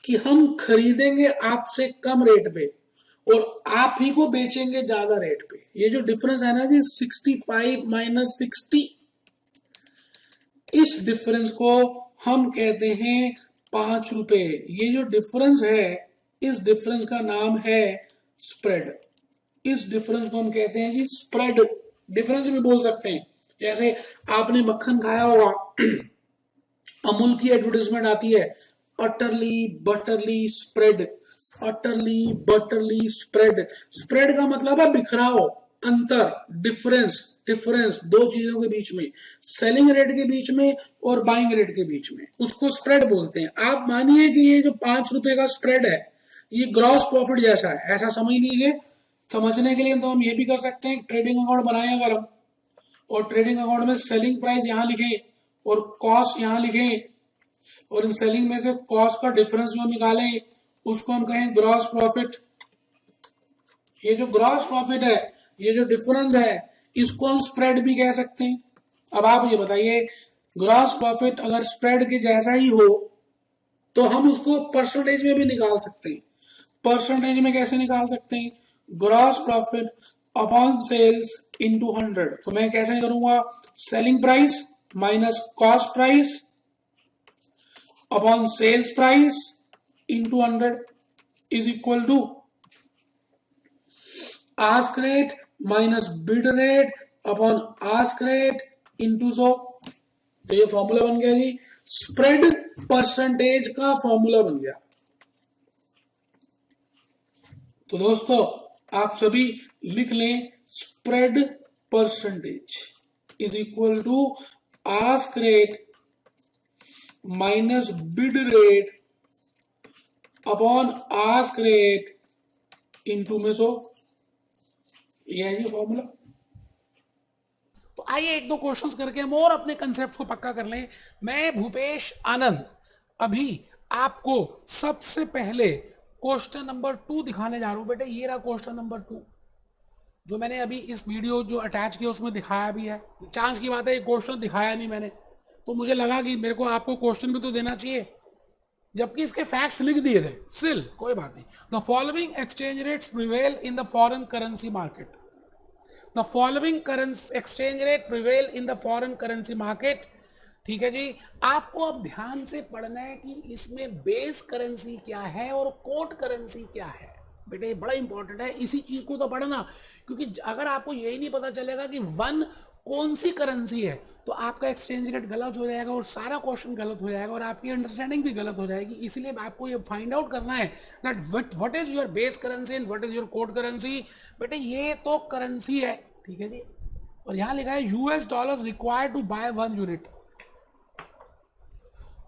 A: कि हम खरीदेंगे आपसे कम रेट पे और आप ही को बेचेंगे ज्यादा रेट पे। ये जो डिफरेंस है ना जी, 65 माइनस 60, इस डिफरेंस को हम कहते हैं 5 रुपए। ये जो डिफरेंस है, इस डिफरेंस का नाम है स्प्रेड। इस डिफरेंस को हम कहते हैं जी स्प्रेड डिफरेंस भी बोल सकते हैं। जैसे आपने मक्खन खाया होगा, अमूल की एडवर्टाइजमेंट आती है, utterly butterly spread. Utterly butterly spread. Spread का मतलब है बिखराव, अंतर, डिफरेंस। डिफरेंस दो चीजों के बीच में, सेलिंग रेट के बीच में और बाइंग रेट के बीच में, उसको स्प्रेड बोलते हैं। आप मानिए कि ये जो 5 रुपए का स्प्रेड है, ये ग्रॉस प्रॉफिट जैसा है, ऐसा समझ लीजिए। समझने के लिए तो हम ये भी कर सकते हैं, ट्रेडिंग अकाउंट बनाए अगर हम, और ट्रेडिंग अकाउंट में सेलिंग प्राइस यहां लिखें और कॉस्ट यहां लिखें, और इन सेलिंग में से कॉस्ट का डिफरेंस जो निकालें उसको हम कहें ग्रॉस प्रॉफिट। ये जो ग्रॉस प्रॉफिट है, ये जो डिफरेंस है, इसको हम स्प्रेड भी कह सकते हैं। अब आप ये बताइए, ग्रॉस प्रॉफिट अगर स्प्रेड के जैसा ही हो तो हम उसको परसेंटेज में भी निकाल सकते हैं। परसेंटेज में कैसे निकाल सकते हैं? Gross profit upon sales into 100। तो मैं कैसे करूंगा? Selling price minus cost price upon sales price into 100 is equal to ask rate minus bid rate upon ask rate into 100। तो ये फॉर्मूला बन गया जी, स्प्रेड परसेंटेज का फॉर्मूला बन गया। तो दोस्तों आप सभी लिख लें, spread percentage is equal to ask rate minus bid rate upon ask rate into में 100। ये है जी फॉर्मूला। तो आइए एक दो क्वेश्चंस करके हम और अपने कंसेप्ट को पक्का कर लें। मैं भूपेश आनंद अभी आपको सबसे पहले क्वेश्चन नंबर 2 दिखाने जा रहा हूं। बेटे ये रहा क्वेश्चन नंबर 2, जो मैंने अभी इस वीडियो जो अटैच किया उसमें दिखाया भी है। चांस की बात है ये क्वेश्चन दिखाया नहीं मैंने, तो मुझे लगा कि मेरे को आपको क्वेश्चन भी तो देना चाहिए, जबकि इसके फैक्ट्स लिख दिए थे। स्टिल कोई बात नहीं। The following exchange rates prevail in the foreign currency market. The following currency exchange rate prevail in the foreign currency market. ठीक है जी, आपको अब ध्यान से पढ़ना है कि इसमें बेस करेंसी क्या है और कोट करेंसी क्या है। बेटे बड़ा इंपॉर्टेंट है, इसी चीज को तो पढ़ना, क्योंकि अगर आपको यही नहीं पता चलेगा कि वन कौन सी करेंसी है तो आपका एक्सचेंज रेट गलत हो जाएगा और सारा क्वेश्चन गलत हो जाएगा और आपकी अंडरस्टैंडिंग भी गलत हो जाएगी। इसलिए आपको ये फाइंड आउट करना है that what is your base currency and what is your code currency. बेटे ये तो करेंसी है, ठीक है जी, और यहां लिखा है US dollars required to buy 1 unit.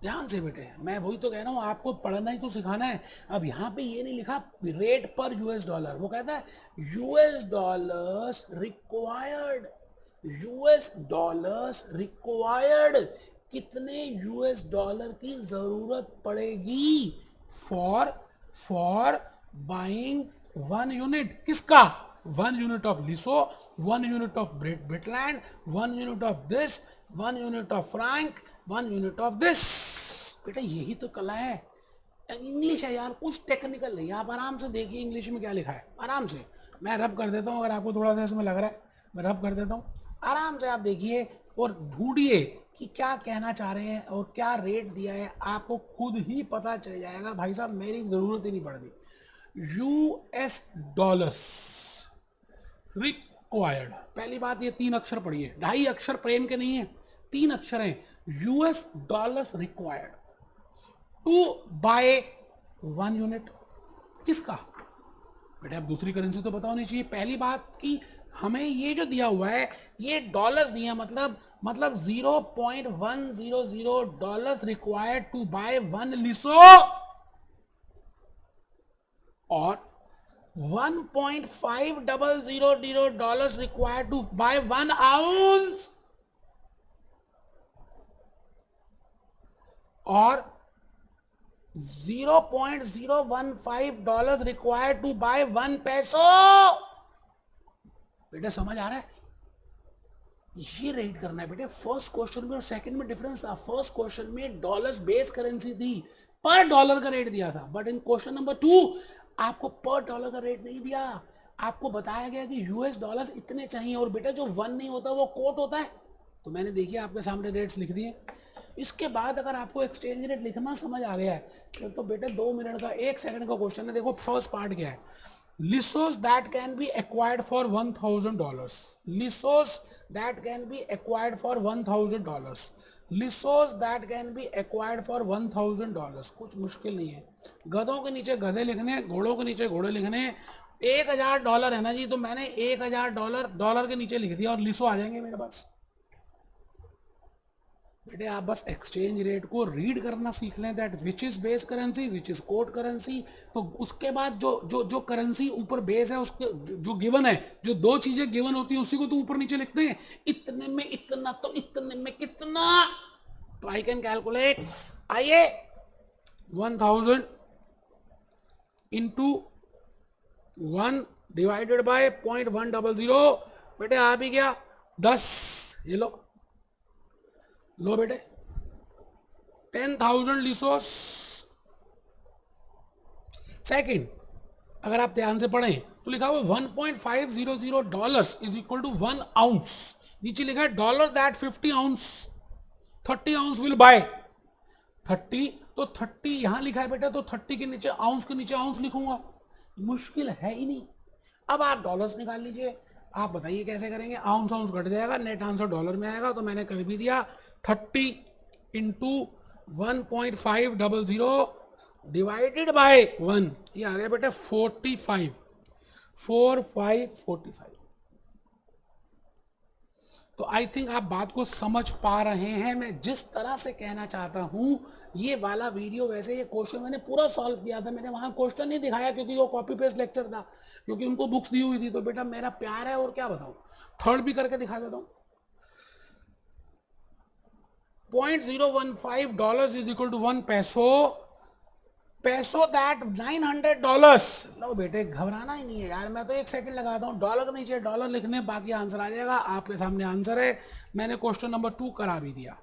A: ध्यान से बेटे, मैं वही तो कह रहा हूँ, आपको पढ़ना ही तो सिखाना है। अब यहाँ पे ये नहीं लिखा रेट पर यूएस डॉलर, वो कहता है US dollars required. US dollars required, कितने यूएस डॉलर की जरूरत पड़ेगी फॉर बाइंग 1 यूनिट। किसका? 1 यूनिट ऑफ लिसो, 1 यूनिट ऑफ ब्रिटलैंड, 1 unit of this, 1 unit of franc, 1 unit of this. बेटा यही तो कला है। इंग्लिश है यार, कुछ टेक्निकल नहीं। आप आराम से देखिए इंग्लिश में क्या लिखा है, आराम से। मैं रब कर देता हूँ, अगर आपको थोड़ा सा इसमें लग रहा है मैं रब कर देता हूँ। आराम से आप देखिए और ढूंढिए कि क्या कहना चाह रहे हैं और क्या रेट दिया है, आपको खुद ही पता चल जाएगा। भाई साहब मेरी जरूरत ही नहीं पड़ रही। US dollars, required. पहली बात, ये 3 अक्षर पढ़िए, 2.5 अक्षर प्रेम के नहीं है, 3 अक्षर हैं। US dollars required to buy 1 unit. किसका बेटा? अब दूसरी करेंसी तो पता होनी चाहिए। पहली बात कि हमें ये जो दिया हुआ है ये डॉलर्स दिया, मतलब 0.100 डॉलर्स रिक्वायर्ड टू बाय 1 लिसो और 1.500 dollars required to buy 1 ounce और 0.015 डॉलर्स रिक्वायर्ड टू बाय 1 पैसो। बेटा समझ आ रहा है? ये रेट करना है बेटे। फर्स्ट क्वेश्चन में और सेकंड में डिफरेंस था। फर्स्ट क्वेश्चन में डॉलर्स बेस करेंसी थी, पर डॉलर का रेट दिया था, बट इन क्वेश्चन नंबर 2 आपको पर डॉलर का रेट नहीं दिया, आपको बताया गया कि यूएस डॉलर्स इतने चाहिए। और बेटा जो 1 नहीं होता वो कोट होता है। तो मैंने देखिए आपके सामने रेट्स लिख दिए। इसके बाद अगर आपको एक्सचेंज रेट लिखना समझ आ गया है तो बेटे 2 मिनट का 1 सेकंड का क्वेश्चन है। देखो फर्स्ट पार्ट क्या है, लिसोस that can be acquired for $1,000, लिसोस that can be acquired for $1,000, लिसोस that can be acquired for $1,000। कुछ मुश्किल नहीं है, गधों के नीचे गधे लिखने, घोड़ों के नीचे घोड़े लिखने। $1,000 है ना जी, तो मैंने $1,000 डॉलर के नीचे लिख दिया और लिसो आ जाएंगे मेरे पास। बेटे आप बस एक्सचेंज रेट को रीड करना सीख लें, that which is base currency, which is quote currency. तो उसके बाद जो जो जो करेंसी ऊपर बेस है उसके जो गिवन है, जो 2 चीजें गिवन होती हैं उसी को तो ऊपर नीचे लिखते हैं। इतने में इतना तो इतने में कितना, तो आई कैन कैलकुलेट। आइए 1000 इंटू 1 डिवाइडेड बाय 0.100। बेटे आ भी गया 10। ये लो बेटे 10,000 लिसोस। सेकंड, अगर आप ध्यान से पढ़ें तो लिखा हुआ 1.500 dollars is equal to 1 ounce. नीचे लिखा है dollar that 50 ounce 30 ounce will buy 30, तो 30 यहां लिखा है बेटा, तो 30 के नीचे आउंस के नीचे आउंस लिखूंगा, मुश्किल है ही नहीं। अब आप डॉलर्स निकाल लीजिए, आप बताइए कैसे करेंगे। आउंस कट जाएगा, नेट आंसर डॉलर में आएगा। तो मैंने कर भी दिया 30 इंटू 1.500 डिवाइडेड बाय 1, ये आ गया बेटा 45। तो आई थिंक आप बात को समझ पा रहे हैं मैं जिस तरह से कहना चाहता हूं। ये वाला वीडियो वैसे ये क्वेश्चन मैंने पूरा सॉल्व किया था, मैंने वहां क्वेश्चन नहीं दिखाया क्योंकि वो कॉपी पेस्ट लेक्चर था, क्योंकि उनको बुक्स दी हुई थी। तो बेटा मेरा प्यार है और क्या बताऊं, थर्ड भी करके दिखा देता हूं। 0.015 डॉलर्स इज इक्वल टू 1 पैसो, पैसो दैट $900। लो बेटे घबराना ही नहीं है यार, मैं तो 1 सेकंड लगाता हूँ, डॉलर के नीचे डॉलर लिखने, बाकी आंसर आ जाएगा। आपके सामने आंसर है, मैंने क्वेश्चन नंबर 2 करा भी दिया।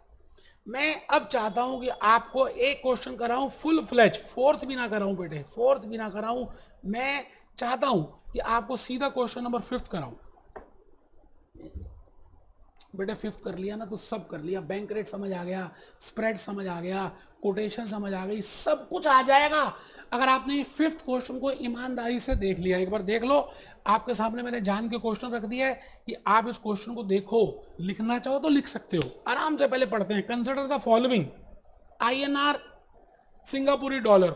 A: मैं अब चाहता हूं कि आपको एक क्वेश्चन कराऊं फुल फ्लेज, फोर्थ भी ना कराऊं बेटे, फोर्थ भी ना कराऊं। मैं चाहता हूं कि आपको सीधा क्वेश्चन नंबर 5 कराऊं। बेटे 5 कर लिया ना तो सब कर लिया। बैंक रेट समझ आ गया, स्प्रेड समझ आ गया, कोटेशन समझ आ गई, सब कुछ आ जाएगा अगर आपने 5th क्वेश्चन को ईमानदारी से देख लिया। एक बार देख लो, आपके सामने मैंने जान के क्वेश्चन रख दिया है कि आप इस क्वेश्चन को देखो, लिखना चाहो तो लिख सकते हो आराम से। पहले पढ़ते हैं, कंसिडर द फॉलोइंग INR सिंगापुरी डॉलर।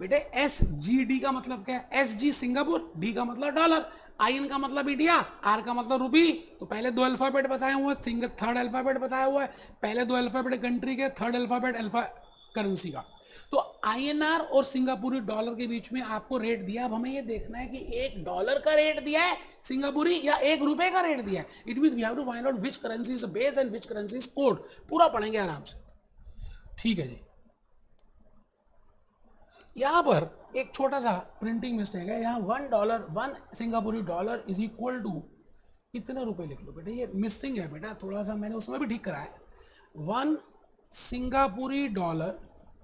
A: बेटे SGD का मतलब क्या है? SG सिंगापुर, D का मतलब डॉलर, IN का मतलब इंडिया, R का मतलब रूपी। तो पहले 2 अल्फाबेट बताए हुए हैं, थर्ड अल्फाबेट बताया हुआ है। पहले 2 अल्फाबेट कंट्री के, थर्ड अल्फाबेट करेंसी का। तो INR और सिंगापुरी डॉलर के बीच में आपको रेट दिया। अब हमें ये देखना है कि $1 का रेट दिया है सिंगापुरी या ₹1 का रेट दिया है। It means we have to find out which currency is base and which currency is code. पूरा पढ़ेंगे आराम से, ठीक है जी। यहां पर एक छोटा सा प्रिंटिंग मिस्टेक है, यहाँ $1 सिंगापुरी डॉलर इज इक्वल टू इतने रुपए लिख लो बेटे, ये मिसिंग है बेटा, थोड़ा सा मैंने उसमें भी ठीक करा है। 1 सिंगापुरी dollar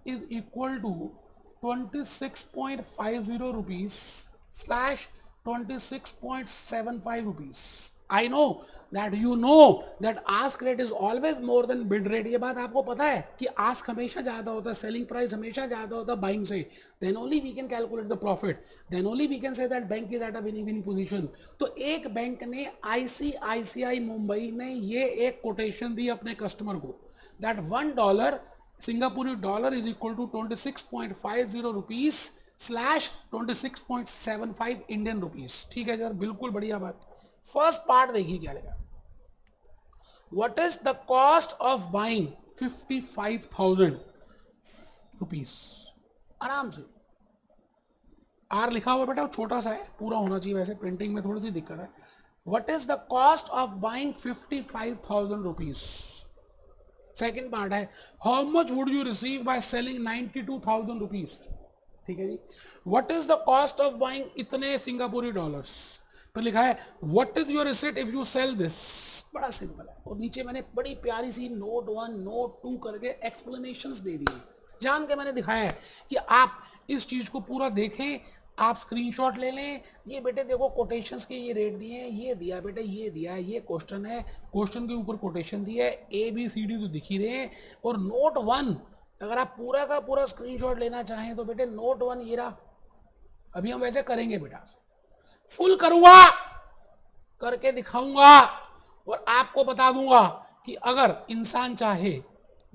A: is equal to 26.50 rupees / 26.75 rupees. I know that you know that ask rate is always more than bid rate. ये बात आपको पता है कि आस्क हमेशा ज्यादा होता है, सेलिंग प्राइस हमेशा ज्यादा होता है बाइंग से. Then only we can calculate the profit, then only we can say that bank is at a winning position. तो एक बैंक ने आईसीआईसीआई मुंबई ने ये एक कोटेशन दी अपने कस्टमर को दैट $1 सिंगापुरी dollar is equal to 26.50 rupees slash 26.75 Indian rupees. ठीक है सर, बिल्कुल बढ़िया बात. फर्स्ट पार्ट देखिए क्या लिखा. What is the cost of buying 55,000 rupees. आराम से आर लिखा हुआ बेटा, छोटा सा है, पूरा होना चाहिए, वैसे प्रिंटिंग में थोड़ी सी दिक्कत है. What is the cost of buying 55,000 rupees. Second part है how much would you receive by selling 92,000 rupees. ठीक है जी. What is the cost of buying इतने सिंगापुरी डॉलर्स. तो लिखा है what is your receipt if you sell this. बड़ा सिंपल है. और नीचे मैंने बड़ी प्यारी सी नोट 1 नोट 2 करके एक्सप्लेनेशंस दे दी. जान के मैंने दिखाया है कि आप इस चीज को पूरा देखें, आप स्क्रीनशॉट ले लें. ये बेटे देखो कोटेशंस के ये रेट दिए हैं, ये दिया बेटे, ये दिया है, ये क्वेश्चन है, क्वेश्चन के ऊपर कोटेशन दिया है, ABCD तो दिख ही रहे हैं. और नोट 1 अगर आप पूरा का पूरा स्क्रीनशॉट लेना चाहें तो बेटे नोट 1 ये रहा. अभी हम वैसे करेंगे बेटा, फुल करूंगा, करके दिखाऊंगा और आपको बता दूंगा कि अगर इंसान चाहे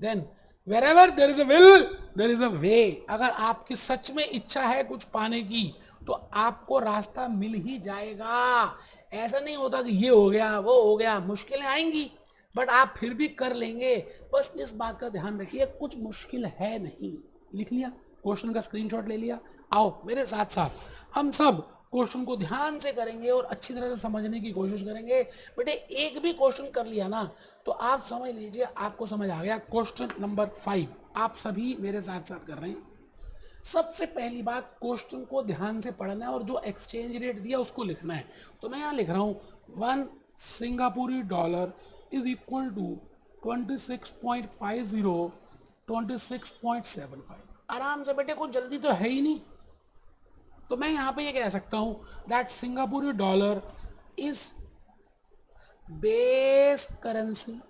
A: then wherever there is a will there is a way. अगर आपकी सच में इच्छा है कुछ पाने की तो आपको रास्ता मिल ही जाएगा. ऐसा नहीं होता कि ये हो गया वो हो गया, मुश्किलें आएंगी बट आप फिर भी कर लेंगे. बस इस बात का ध्यान रखिए कुछ मुश्किल है नहीं. लिख लिया, क्वेश्चन का स्क्रीनशॉट ले लिया. आओ मेरे साथ साथ हम सब क्वेश्चन को ध्यान से करेंगे और अच्छी तरह से समझने की कोशिश करेंगे. बेटे एक भी क्वेश्चन कर लिया ना तो आप समझ लीजिए आपको समझ आ गया. क्वेश्चन नंबर 5 आप सभी मेरे साथ साथ कर रहे हैं. सबसे पहली बात क्वेश्चन को ध्यान से पढ़ना है और जो एक्सचेंज रेट दिया उसको लिखना है. तो मैं यहाँ लिख रहा हूँ 1 सिंगापुरी डॉलर इज इक्वल टू 26.50 26.75. आराम से बेटे, कुछ जल्दी तो है ही नहीं. तो मैं यहां पे ये कह सकता हूं दैट सिंगापुरी डॉलर इज बेस करेंसी.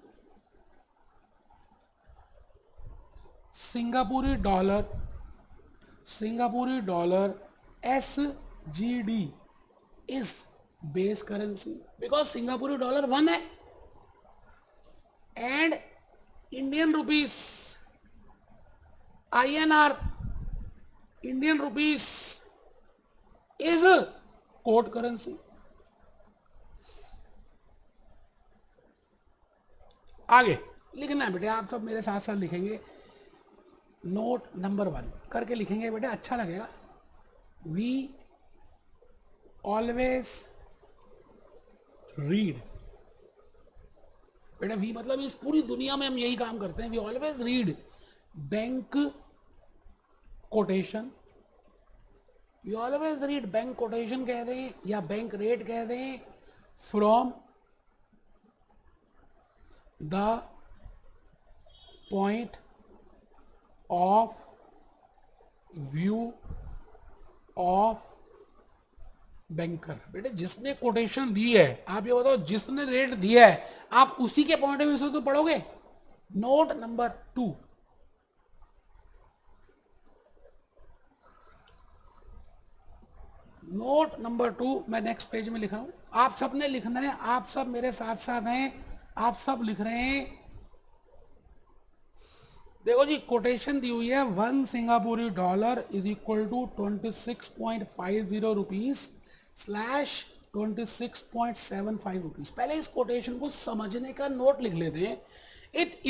A: सिंगापुरी dollar SGD is base currency because सिंगापुरी डॉलर 1 है and Indian rupees INR Indian rupees is code currency. आगे लिखना है बेटे, आप सब मेरे साथ साथ लिखेंगे. नोट नंबर 1 करके लिखेंगे बेटे, अच्छा लगेगा. We always read. बेटा वी मतलब इस पूरी दुनिया में हम यही काम करते हैं. We always read bank quotation. You always read bank quotation कह दें या बैंक रेट कह दें from the point of view of banker. बेटे जिसने कोटेशन दी है, आप ये बताओ जिसने रेट दिया है, आप उसी के पॉइंट ऑफ व्यू से तो पढ़ोगे. नोट नंबर 2 नोट नंबर 2 मैं नेक्स्ट पेज में लिख रहा हूं. आप सब ने लिखना है, आप सब मेरे साथ साथ हैं, आप सब लिख रहे हैं. देखो जी कोटेशन दी हुई है 1 सिंगापुरी dollar is equal to 26.50 rupees slash 26.75 rupees. पहले इस कोटेशन को समझने का नोट लिख लेते हैं. It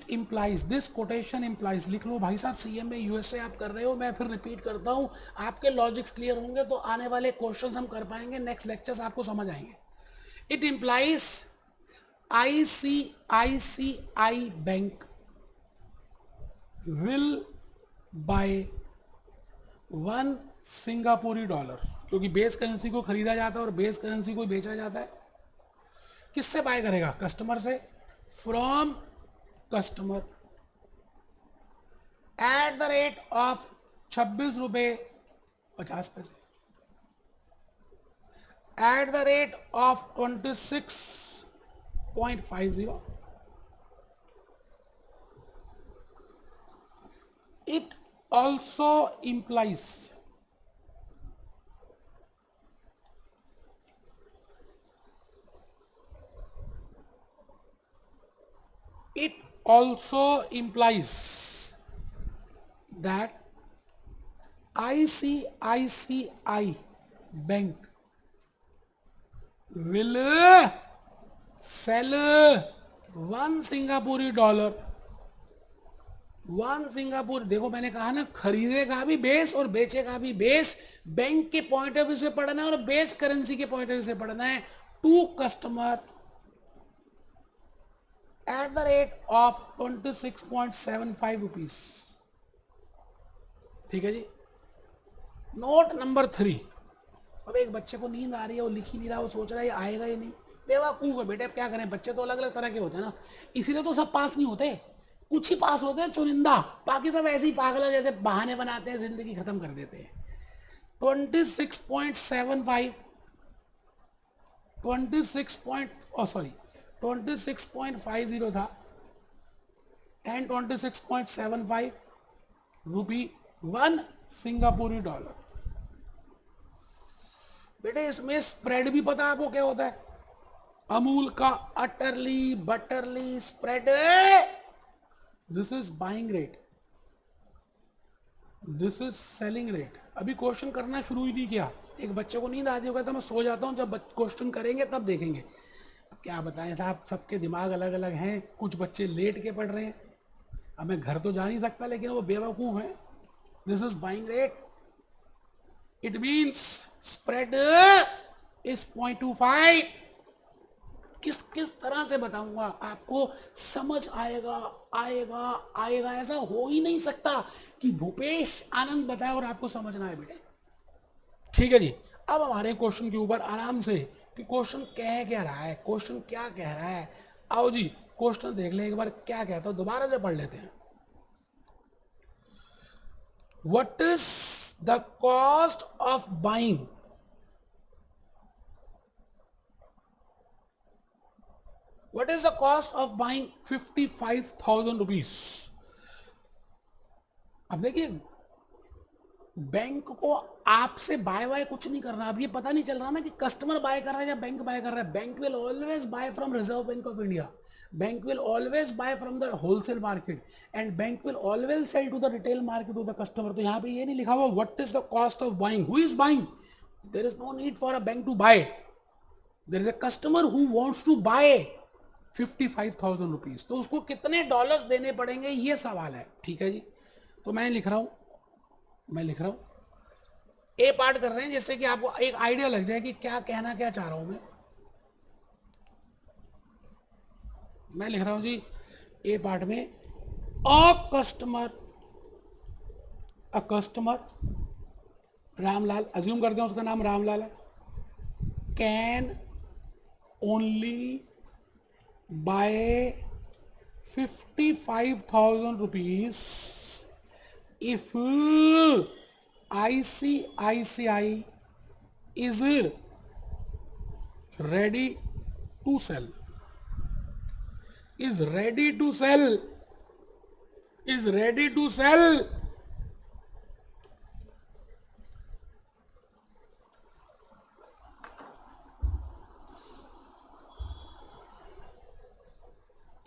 A: implies this quotation implies. लिख लो भाई साहब, CMA USA आप कर रहे हो, मैं फिर रिपीट करता हूं. आपके लॉजिक्स क्लियर होंगे तो आने वाले क्वेश्चंस हम कर पाएंगे, नेक्स्ट लेक्चर्स आपको समझ आएंगे. It implies ICICI bank will buy 1 सिंगापुरी डॉलर, क्योंकि बेस करेंसी को खरीदा जाता है और बेस करेंसी को बेचा जाता है. किससे बाय करेगा? कस्टमर से. From customer at the rate of 26 रुपये 50 पैसे. at the rate of 26.50. It also implies it also implies that ICICI Bank will sell $1 1 Singapore. देखो मैंने कहा ना, खरीदेगा भी बेस और बेचेगा भी बेस। बैंक के पॉइंट ऑफ व्यू से पढ़ना है और बेस करेंसी के पॉइंट ऑफ व्यू से पढ़ना है। To customer at the rate of 26.75 rupees. ठीक है जी। Note number 3। अब एक बच्चे को नींद आ रही है, वो लिख ही नहीं रहा, वो सोच रहा है ये आएगा ही नहीं। बेवकूफ है बेटे, अब क्या करें, बच्चे तो अलग अलग तरह के होते हैं ना, इसीलिए तो सब पास नहीं होते। कुछ ही पास होते हैं, चुनिंदा, बाकी सब ऐसे ही पागल है, जैसे बहाने बनाते हैं, जिंदगी खत्म कर देते हैं। 26.75 26.50 था एंड 26.75 रुपी 1 सिंगापुरी डॉलर। बेटे इसमें स्प्रेड भी पता है आपको क्या होता है? अमूल का utterly butterly spread. This is buying rate, this is selling rate. अभी क्वेश्चन करना शुरू ही नहीं किया। एक बच्चे को नींद आती होगा तो मैं सो जाता हूँ, जब क्वेश्चन करेंगे तब देखेंगे। अब क्या बताएं साहब, सबके दिमाग अलग अलग हैं। कुछ बच्चे लेट के पढ़ रहे हैं, अब मैं घर तो जा नहीं सकता, लेकिन वो बेवकूफ़ हैं। This is buying rate, it means spread is 0.25। किस किस तरह से बताऊंगा आपको, समझ आएगा आएगा आएगा। ऐसा हो ही नहीं सकता कि भूपेश आनंद बताए और आपको समझना है बेटे। ठीक है जी। अब हमारे क्वेश्चन के ऊपर आराम से, कि क्वेश्चन कह क्या रहा है, क्वेश्चन क्या कह रहा है। आओ जी क्वेश्चन देख लें एक बार, क्या कहता है, दोबारा से पढ़ लेते हैं। What is the cost of buying What is the cost of buying 55,000 rupees? अब देखिए, बैंक को आपसे बाय बाय कुछ नहीं करना। अब ये पता नहीं चल रहा ना कि कस्टमर बाय कर रहा है या बैंक बाय कर रहा है। Bank will always buy from Reserve Bank of India, bank will always buy from the wholesale market, and bank will always sell to the retail market to the customer. तो यहाँ पे ये नहीं लिखा हुआ what is the cost of buying, who is buying. There is no need for a bank to buy, there is a customer who wants to buy 55,000 rupees. तो उसको कितने डॉलर्स देने पड़ेंगे, ये सवाल है। ठीक है जी। तो मैं लिख रहा हूं ए पार्ट कर रहे हैं, जिससे कि आपको एक आइडिया लग जाए कि क्या कहना क्या चाह रहा हूं मैं लिख रहा हूं जी ए पार्ट में, अ कस्टमर रामलाल, अज्यूम करते हैं उसका नाम रामलाल है, can only buy 55,000 rupees if ICICI is ready to sell, is ready to sell, is ready to sell।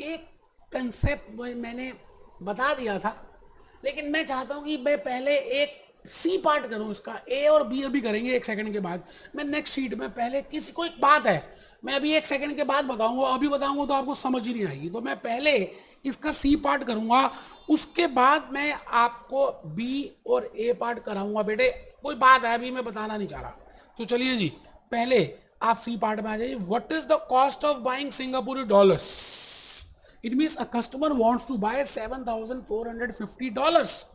A: एक कंसेप्ट मैंने बता दिया था, लेकिन मैं चाहता हूं कि मैं पहले एक सी पार्ट करूं इसका। ए और बी अभी करेंगे 1 सेकंड के बाद। मैं नेक्स्ट शीट में पहले, किसी को एक बात है, मैं अभी 1 सेकंड के बाद बताऊंगा, अभी बताऊंगा तो आपको समझ ही नहीं आएगी। तो मैं पहले इसका सी पार्ट करूंगा, उसके बाद मैं आपको बी और ए पार्ट कराऊंगा। बेटे कोई बात है, अभी मैं बताना नहीं चाह रहा। तो चलिए जी, पहले आप सी पार्ट में आ जाइए। What is the cost of buying सिंगापुरी dollars? It means a customer wants to buy $7,450.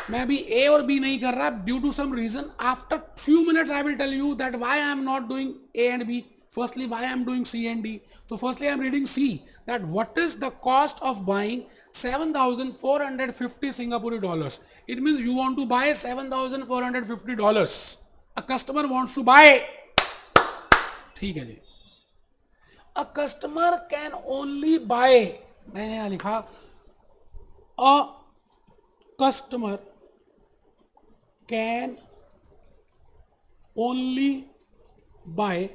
A: मैं अभी ए और बी नहीं कर रहा, due to some reason. After few minutes I will tell you that why I am not doing A and B. Firstly, why I am doing C and D? So firstly, I am reading C. That what is the cost of buying 7,450 Singapore dollars? It means you want to buy $7,450. A customer wants to buy ठीक है जी। A customer can only buy, मैंने यहां लिखा a customer can only buy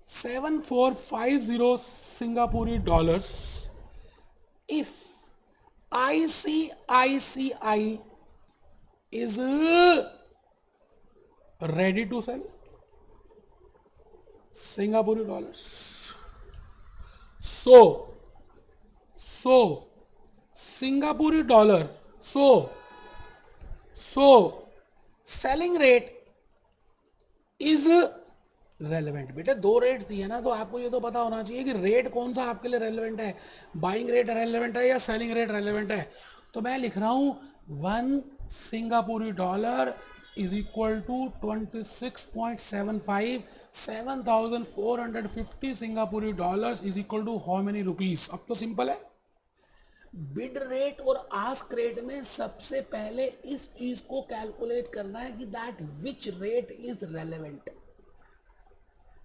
A: 7450 सिंगापुरी dollars if ICICI is ready to sell Singapore dollars. So Singapore dollar. So selling rate is relevant. बेटे दो rates दिए ना, तो आपको ये तो पता होना चाहिए कि रेट कौन सा आपके लिए रेलेवेंट है, बाइंग रेट रेलेवेंट है या सेलिंग रेट रेलेवेंट है। तो मैं लिख रहा हूं 1 सिंगापुरी डॉलर इज इक्वल टू 26.75, 7450 सिंगापुरी dollars is equal to how many rupees. अब तो सिंपल है। बिड रेट और आस्क रेट में सबसे पहले इस चीज को कैलकुलेट करना है कि that which rate is relevant,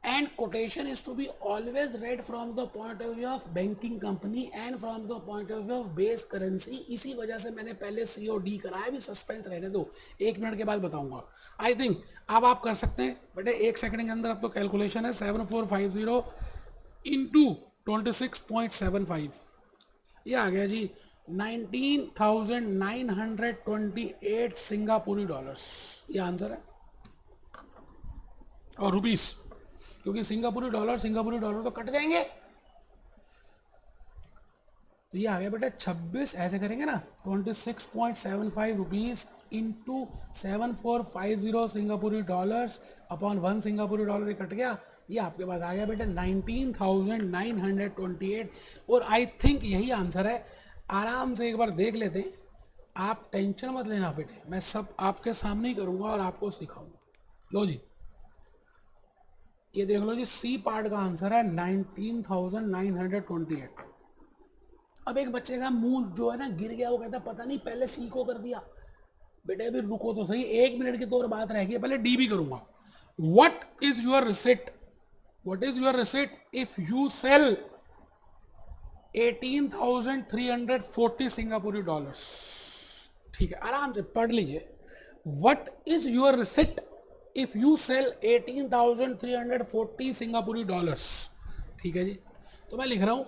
A: and quotation is to be always read from the point of view of banking company and from the point of view of base currency। इसी वजह से मैंने पहले COD कराया। अभी सस्पेंस रहने दो, 1 minute के बाद बताऊंगा। आई थिंक अब आप कर सकते हैं बेटे, 1 सेकंड के अंदर। अब तो कैलकुलेशन है 7450 इंटू 26.75, ये आ गया जी 19,928 सिंगापुरी डॉलर्स। ये आंसर है। और रुपीस, क्योंकि सिंगापुरी डॉलर तो कट जाएंगे। तो ये आ गया बेटा 26, ऐसे करेंगे ना 26.75 रुपीज इंटू 7450 सिंगापुरी डॉलर्स अपॉन 1 सिंगापुरी डॉलर, ये कट गया। ये आपके पास आ गया बेटा 19,928। और आई थिंक यही आंसर है। आराम से एक बार देख लेते हैं, आप टेंशन मत लेना बेटे, मैं सब आपके सामने ही करूंगा और आपको सिखाऊंगा। लो जी, ये देख लो जी, सी पार्ट का आंसर है 19,928। अब एक बच्चे का मुंह जो है ना गिर गया, वो कहता पता नहीं पहले सी को कर दिया। बेटे अभी रुको तो सही, 1 मिनट की तो और बात रह गई, पहले डी भी करूंगा। What is your receipt, what is your receipt if you sell 18,340 सिंगापुरी डॉलर्स। ठीक है, आराम से पढ़ लीजिए। What is your receipt if you sell 18,340 सिंगापुरी डॉलर्स। ठीक है जी, तो मैं लिख रहा हूं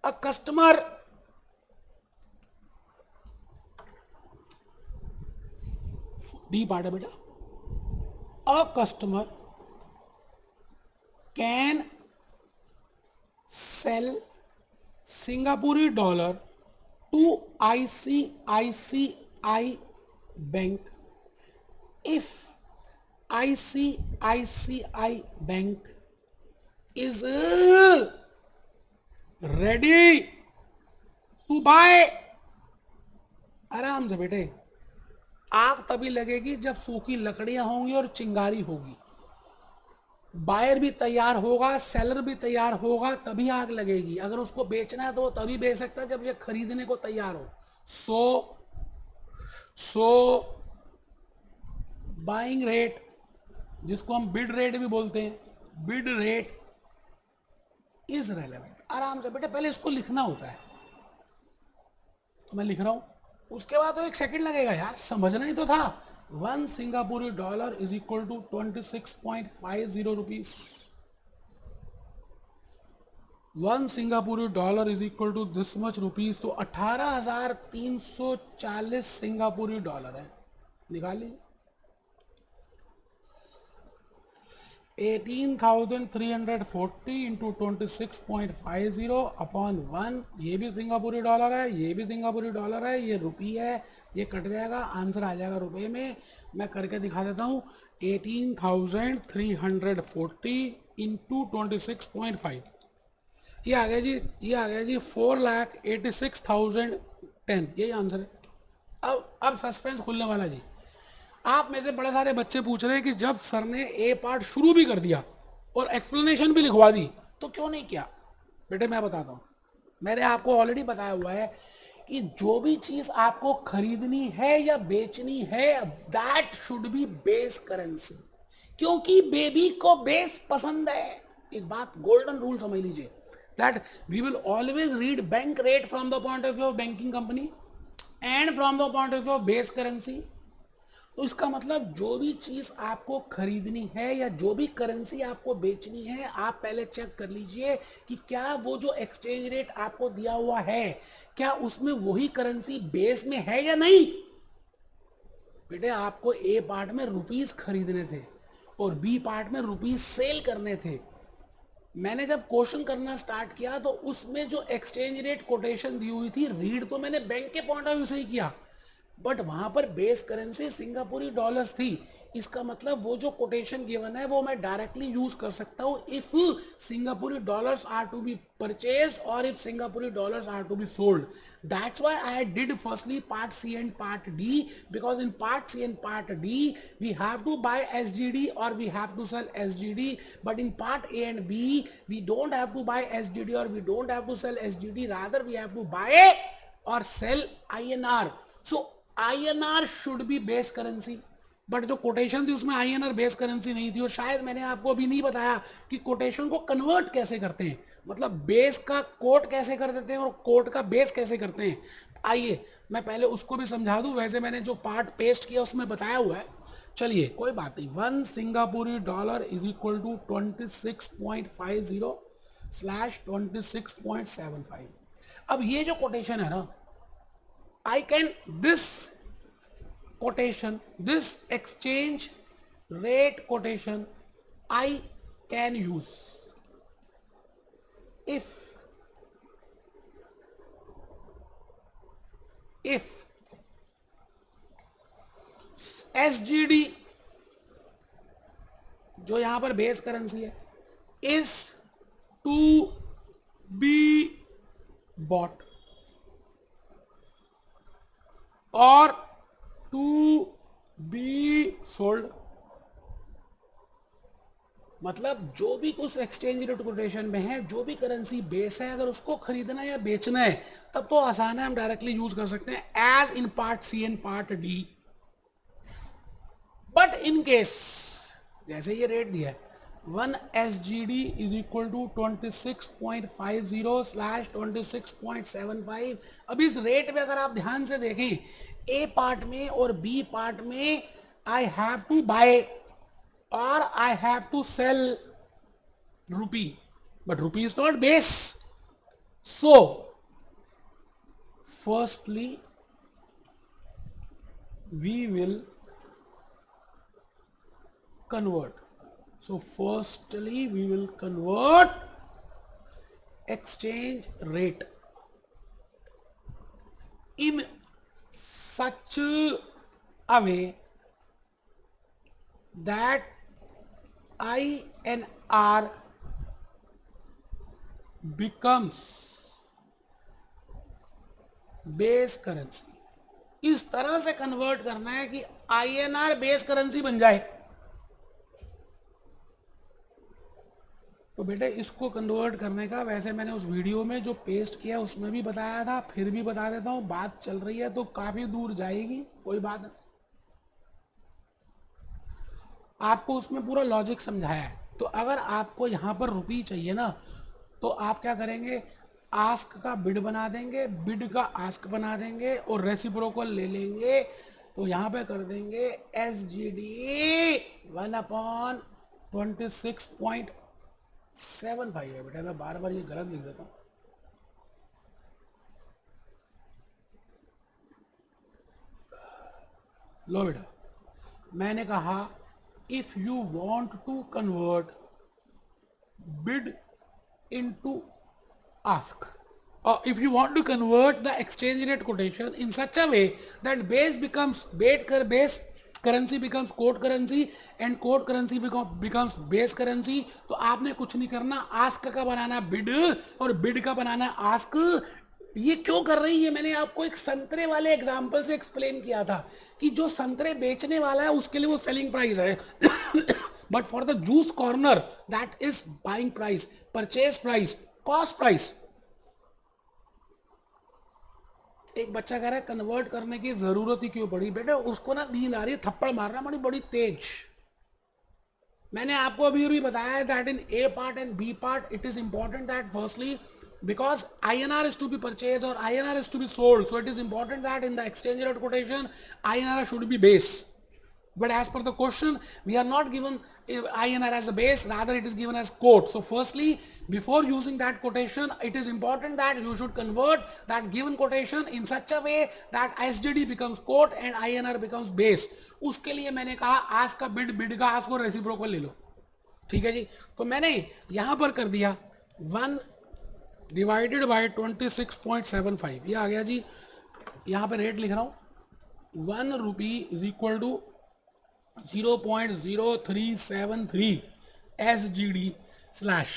A: अ कस्टमर डी पार्ट है बेटा, अ कस्टमर कैन सेल सिंगापुरी dollar to ICICI bank if ICICI bank is ready to buy। आराम से बेटे, आग तभी लगेगी जब सूखी लकड़ियां होंगी और चिंगारी होगी। बायर भी तैयार होगा, सेलर भी तैयार होगा, तभी आग लगेगी। अगर उसको बेचना है तो तभी बेच सकता है जब ये खरीदने को तैयार हो। सो बाइंग रेट, जिसको हम बिड रेट भी बोलते हैं, बिड रेट इज रेलेवेंट। आराम से बेटे पहले इसको लिखना होता है, तो मैं लिख रहा हूं। उसके बाद तो 1 सेकंड लगेगा यार, समझना ही तो था। 1 सिंगापुरी dollar is equal to 26.50 rupees. 1 सिंगापुरी dollar is equal to this much rupees, तो 18,340 सिंगापुरी डॉलर है। निकाल लीजिए 18,340 इंटू 26.50 अपॉन 1। ये भी सिंगापुरी डॉलर है, ये भी सिंगापुरी डॉलर है, ये रुपी है, ये कट जाएगा, आंसर आ जाएगा रुपए में। मैं करके दिखा देता हूँ 18,340 इंटू 26.5, ये आ गया जी, ये आ गया जी 4,86,010। यही आंसर है। अब सस्पेंस खुलने वाला जी। आप में से बड़े सारे बच्चे पूछ रहे हैं कि जब सर ने ए पार्ट शुरू भी कर दिया और एक्सप्लेनेशन भी लिखवा दी तो क्यों नहीं किया। बेटे मैं बताता हूँ, मैंने आपको ऑलरेडी बताया हुआ है कि जो भी चीज आपको खरीदनी है या बेचनी है, that should be base currency. क्योंकि बेबी को बेस पसंद है। एक बात गोल्डन रूल समझ लीजिए, that we will always read bank rate from the point of view of banking company and from the point of view of base currency. तो इसका मतलब जो भी चीज आपको खरीदनी है या जो भी करेंसी आपको बेचनी है, आप पहले चेक कर लीजिए कि क्या वो जो एक्सचेंज रेट आपको दिया हुआ है, क्या उसमें वही करेंसी बेस में है या नहीं। बेटे आपको ए पार्ट में रुपीस खरीदने थे और बी पार्ट में रुपीस सेल करने थे। मैंने जब क्वेश्चन करना स्टार्ट किया तो उसमें जो एक्सचेंज रेट कोटेशन दी हुई थी, रीड तो मैंने बैंक के पॉइंट ऑफ व्यू से ही किया, बट वहां पर बेस करेंसी सिंगापुरी डॉलर्स थी। इसका मतलब वो जो कोटेशन गिवन है वो मैं डायरेक्टली यूज कर सकता हूं इफ सिंगापुरी dollars are to be purchase और इफ सिंगापुरी dollars are to be sold. That's why I did firstly part C and part D, because in part C and part D we have to buy SGD और we have to sell SGD, but in part A and B we don't have to buy SGD or we don't have to sell SGD, rather we have to buy or sell INR. So INR should be base currency, but जो quotation थी उसमें INR base currency नहीं थी। और शायद मैंने आपको अभी नहीं बताया कि कोटेशन को कन्वर्ट कैसे करते हैं, मतलब बेस का कोट कैसे कर देते हैं और कोट का बेस कैसे करते हैं। आइए मैं पहले उसको भी समझा दूं, वैसे मैंने जो पार्ट पेस्ट किया उसमें बताया हुआ है। चलिए कोई बात नहीं। 1 सिंगापुरी dollar is equal to 26.50 slash 26.75। अब ये जो कोटेशन है ना, I can this quotation, this exchange rate quotation I can use if SGD जो यहां पर बेस करेंसी है is to be bought और टू बी सोल्ड। मतलब जो भी उस एक्सचेंज रेट कोटेशन में है, जो भी करेंसी बेस है, अगर उसको खरीदना या बेचना है तब तो आसान है, हम डायरेक्टली यूज कर सकते हैं as in part C and part D. But in case जैसे ये रेट दिया है 1 SGD is equal to 26.50 slash 26.75। अब इस रेट में अगर आप ध्यान से देखें, ए पार्ट में और बी पार्ट में आई हैव टू बाय और I have to sell rupee, but rupee is not base. So firstly we will convert. So firstly we will convert exchange rate in such a way that INR becomes base currency। इस तरह से convert करना है कि INR base currency बन जाए। तो बेटे इसको कन्वर्ट करने का वैसे मैंने उस वीडियो में जो पेस्ट किया उसमें भी बताया था, फिर भी बता देता हूँ। बात चल रही है तो काफ़ी दूर जाएगी, कोई बात नहीं, आपको उसमें पूरा लॉजिक समझाया है। तो अगर आपको यहाँ पर रुपी चाहिए ना, तो आप क्या करेंगे, आस्क का बिड बना देंगे, बिड का आस्क बना देंगे और रेसिप्रोकल ले लेंगे। तो यहाँ पे कर देंगे SGD 1/26.75 है। बेटा मैं बार बार ये गलत लिख देता हूँ। लो बेटा, मैंने कहा if you want to convert bid into ask, or if you want to convert the exchange rate quotation in such a way that base currency becomes quote currency and quote currency becomes base currency, तो आपने कुछ नहीं करना, ask का बनाना bid और bid का बनाना ask. ये क्यों कर रही है, मैंने आपको एक संतरे वाले एग्जांपल से एक्सप्लेन किया था कि जो संतरे बेचने वाला है उसके लिए वो सेलिंग प्राइस है but for the juice corner that is buying price, purchase price, cost price. एक बच्चा कह रहा है कन्वर्ट करने की जरूरत ही क्यों पड़ी। बेटे उसको ना नींद आ रही है, थप्पड़ मारना बड़ी बड़ी तेज। मैंने आपको अभी अभी बताया है that in A part and B part it is important that firstly because INR is to be purchased or INR is to be sold, so it is important that in the exchange rate quotation INR should be base. But as per the question, we are not given INR as a base, rather it is given as quote. So firstly, before using that quotation, it is important that you should convert that given quotation in such a way that SGD becomes quote and INR becomes base. उसके लिए मैंने कहा ask का bid का ask को reciprocal ले लो, ठीक है जी। तो मैंने यहाँ पर कर दिया 1 डिवाइडेड बाय 26.75, ये आ गया जी। यहाँ पे रेट लिख रहा हूँ 1 rupee is equal to 0.0373 SGD slash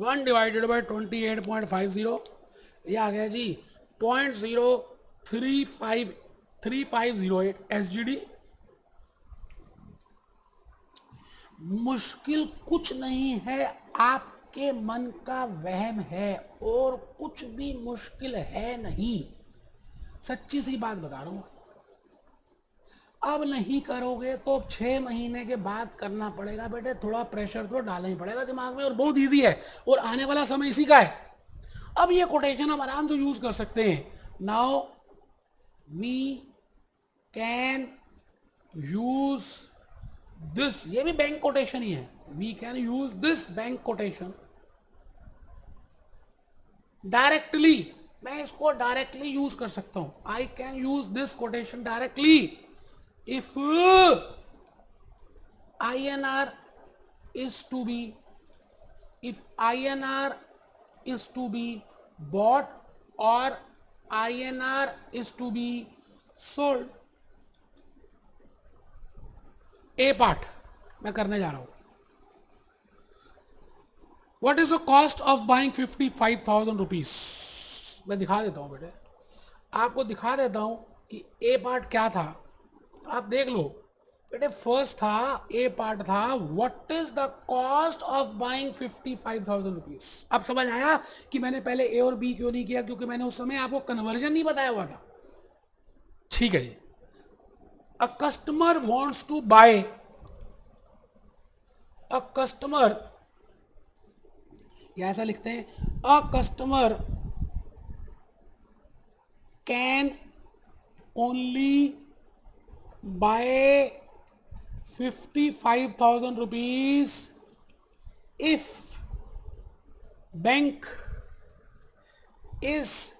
A: 1 divided by 28.50, ये आ गया जी 0.03508 SGD। मुश्किल कुछ नहीं है, आपके मन का वहम है और कुछ भी मुश्किल है नहीं, सच्ची सी बात बता रहा हूं। अब नहीं करोगे तो 6 महीने के बाद करना पड़ेगा बेटे, थोड़ा प्रेशर तो डालना ही पड़ेगा दिमाग में, और बहुत इजी है और आने वाला समय इसी का है। अब ये कोटेशन हम आराम से यूज कर सकते हैं। Now we can use this, ये भी बैंक कोटेशन ही है, we can use this bank quotation directly, मैं इसको डायरेक्टली यूज कर सकता हूं। I can use this quotation directly if INR is to be, if INR is to be bought or INR is to be sold। A part मैं करने जा रहा हूं। What is the cost of buying 55,000 rupees, मैं दिखा देता हूं बेटे, आपको दिखा देता हूं कि ए पार्ट क्या था। आप देख लो बेटे, फर्स्ट था ए पार्ट था what is the cost of buying 55,000 rupees. अब समझ आया कि मैंने पहले ए और बी क्यों नहीं किया, क्योंकि मैंने उस समय आपको कन्वर्जन नहीं बताया हुआ था, ठीक है जी। A customer wants to buy, a customer, या ऐसा लिखते हैं, a customer can only buy 55,000 rupees if bank is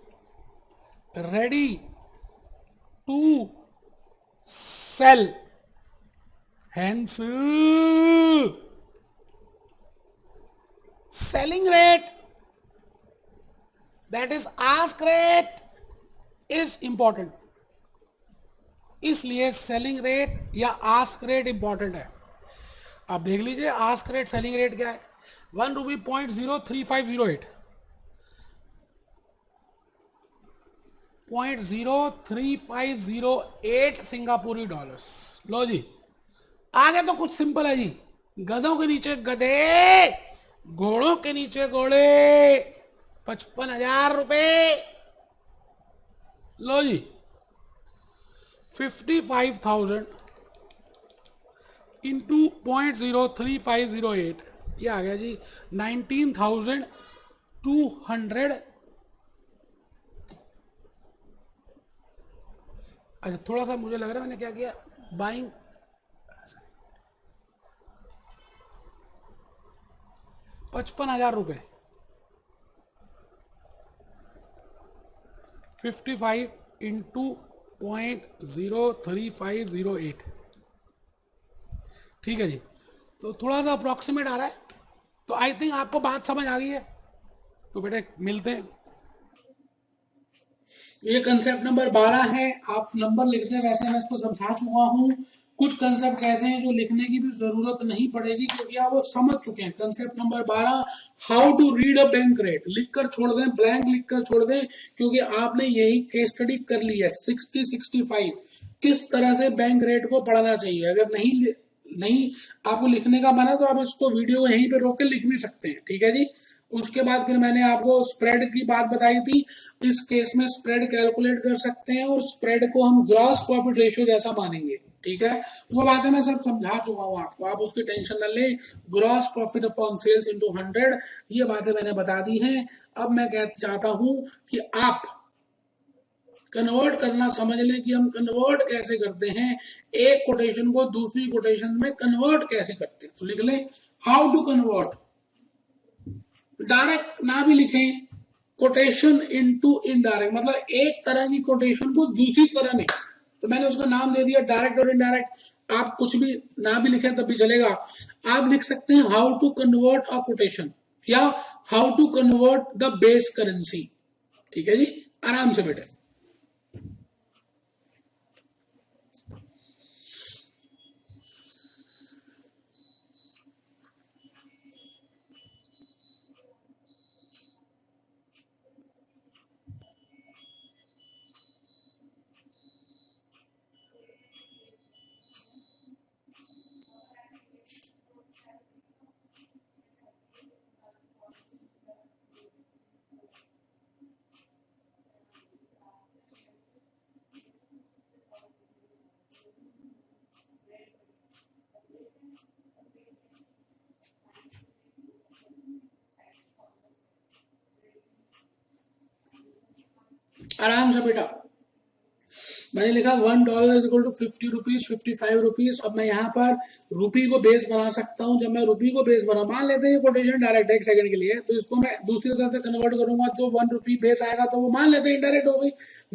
A: ready to sell, hence selling rate, that is ask rate is important, इसलिए सेलिंग रेट या आस्क रेट इंपॉर्टेंट है। आप देख लीजिए आस्क रेट सेलिंग रेट क्या है, 1 रुपी 0.03508, 0.03508 सिंगापुरी डॉलर्स। लो जी, आगे तो कुछ सिंपल है जी, गधों के नीचे गधे, घोड़ों के नीचे घोड़े, 55,000 रुपए। लो जी, 55,000 इंटू 0.03508, ये आ गया जी 19,200। अच्छा, थोड़ा सा मुझे लग रहा है मैंने क्या किया, बाइंग 55,000 रुपए, 55 इंटू 0.03508, ठीक है जी। तो थोड़ा सा अप्रॉक्सीमेट आ रहा है, तो आई थिंक आपको बात समझ आ गई है। तो बेटे मिलते हैं। ये कंसेप्ट नंबर 12 है, आप नंबर लिखते हैं, वैसे मैं इसको समझा चुका हूँ। कुछ कंसेप्ट ऐसे हैं जो लिखने की भी जरूरत नहीं पड़ेगी क्योंकि आप वो समझ चुके हैं। Concept number 12, how to read a bank rate, लिखकर छोड़ दें, ब्लैंक लिखकर छोड़ दें, क्योंकि आपने यही केस स्टडी कर ली है 60-65 किस तरह से बैंक रेट को पढ़ना चाहिए। अगर नहीं आपको लिखने का मन है तो आप इसको वीडियो यहीं पे रोक के लिख भी सकते हैं, ठीक है जी। उसके बाद फिर मैंने आपको स्प्रेड की बात बताई थी, इस केस में स्प्रेड कैलकुलेट कर सकते हैं और स्प्रेड को हम ग्रॉस प्रॉफिट रेशियो जैसा मानेंगे। ठीक है, वो बातें मैं सब समझा चुका हूं आपको, आप उसकी टेंशन न लें। Gross profit upon sales into 100, ये बातें मैंने बता दी हैं। अब मैं कहना चाहता हूं कि आप कन्वर्ट करना समझ लें कि हम कन्वर्ट कैसे करते हैं, एक कोटेशन को दूसरी कोटेशन में कन्वर्ट कैसे करते हैं। तो लिख लें, हाउ टू कन्वर्ट, डायरेक्ट ना भी लिखें, कोटेशन इनटू इनडायरेक्ट, मतलब एक तरह की कोटेशन को दूसरी तरह नहीं, तो मैंने उसका नाम दे दिया डायरेक्ट और इनडायरेक्ट। आप कुछ भी ना भी लिखें तब भी चलेगा। आप लिख सकते हैं how to convert a quotation या how to convert the base currency. ठीक है जी, आराम से बेटे। आराम से बेटा, मैंने लिखा $1 is equal to 50 rupees, 55 rupees. अब मैं यहाँ पर रुपी को बेस बना सकता हूँ। जब मैं रुपी को बेस बना, मान लेते हैं कोटेशन डायरेक्ट एक सेकंड के लिए, तो इसको मैं दूसरी तरह से कन्वर्ट करूंगा तो 1 रुपी बेस आएगा, तो वो मान लेते हैं इनडायरेक्ट हो गई।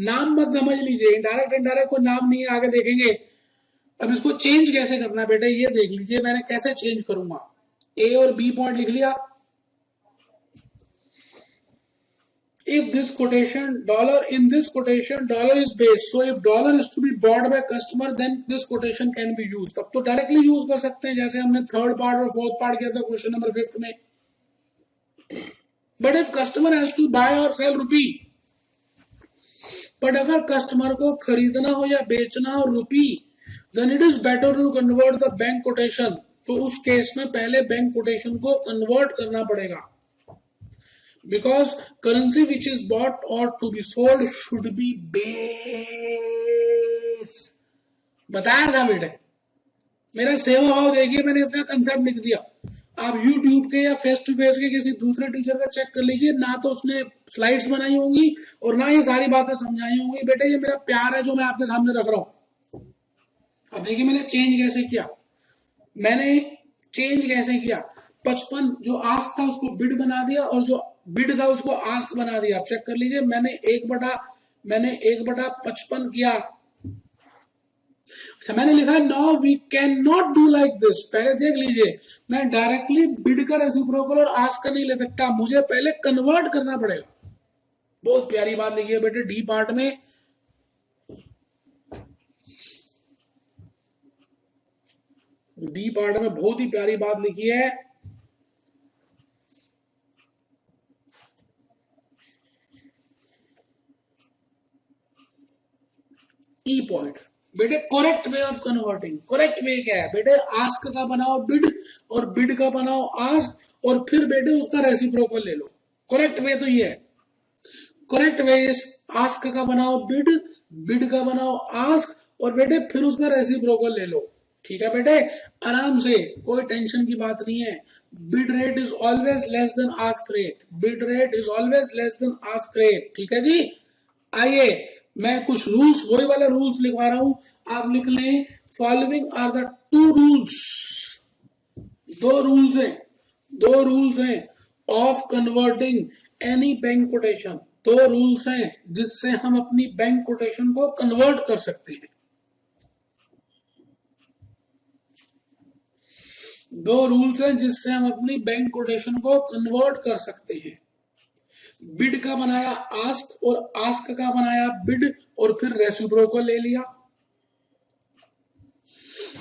A: नाम मत समझ लीजिए, इनडायरेक्ट इनडायरेक्ट कोई नाम नहीं है, आगे देखेंगे। अब इसको चेंज कैसे करना है बेटे, ये देख लीजिए मैंने कैसे चेंज करूंगा। ए और बी पॉइंट लिख लिया। If this quotation dollar, in this quotation dollar is base, so if dollar is to be bought by customer then this quotation can be used। तब तो डायरेक्टली यूज कर सकते हैं, जैसे हमने थर्ड पार्ट और फोर्थ पार्ट किया था क्वेश्चन नंबर 5 में। But if customer has to buy और सेल रुपी, बट अगर कस्टमर को खरीदना हो या बेचना हो rupee, then it is better to convert the bank quotation. तो उस केस में पहले बैंक कोटेशन को कन्वर्ट करना पड़ेगा, because currency which is bought or to be sold should be base। बताया था बेटे, मेरा सेवा भाव देखिए, मैंने इसका कंसेप्ट लिख दिया। आप YouTube के या फेस टू फेस के किसी दूसरे टीचर का चेक कर लीजिए, ना तो उसने स्लाइड्स बनाई होंगी और ना ये सारी बातें समझाई होंगी। बेटे ये मेरा प्यार है जो मैं आपके सामने रख रहा हूं। अब देखिए मैंने चेंज कैसे किया, मैंने चेंज कैसे किया। 55 जो आस्क था उसको बिड बना दिया, और जो बिड था उसको आस्क बना दिया। आप चेक कर लीजिए, मैंने 1/55 किया। अच्छा मैंने लिखा no we can not do like this. पहले देख लीजिए, मैं डायरेक्टली बिड का रेसिप्रोकल और आस्क का नहीं ले सकता, मुझे पहले कन्वर्ट करना पड़ेगा। बहुत प्यारी बात लिखी है बेटे डी पार्ट में। डी पार्ट में बहुत ही प्यारी बात लिखी है। ई पॉइंट बेटे, correct way of converting. Correct way क्या है बेटे, आस्क का बनाओ बिड और बिड का बनाओ आस्क, और फिर बेटे उसका रेसिप्रोकल ले लो। करेक्ट वे तो ये है। करेक्ट वे इज आस्क का बनाओ बिड, बिड का बनाओ आस्क, और बेटे फिर उसका रेसिप्रोकल ले लो। ठीक है बेटे, आराम से, कोई टेंशन की बात नहीं है। Bid rate is always less than ask rate, bid rate is always less than ask rate. ठीक है जी, आइए मैं कुछ रूल्स, वही वाला रूल्स लिखवा रहा हूं, आप लिख लें। Following are the 2 rules, 2 rules हैं of converting any bank quotation. 2 rules हैं जिससे हम अपनी बैंक कोटेशन को कन्वर्ट कर सकते हैं। 2 रूल्स हैं जिससे हम अपनी बैंक कोटेशन को कन्वर्ट कर सकते हैं। बिड का बनाया आस्क और आस्क का बनाया बिड, और फिर रेसिप्रोकल ले लिया।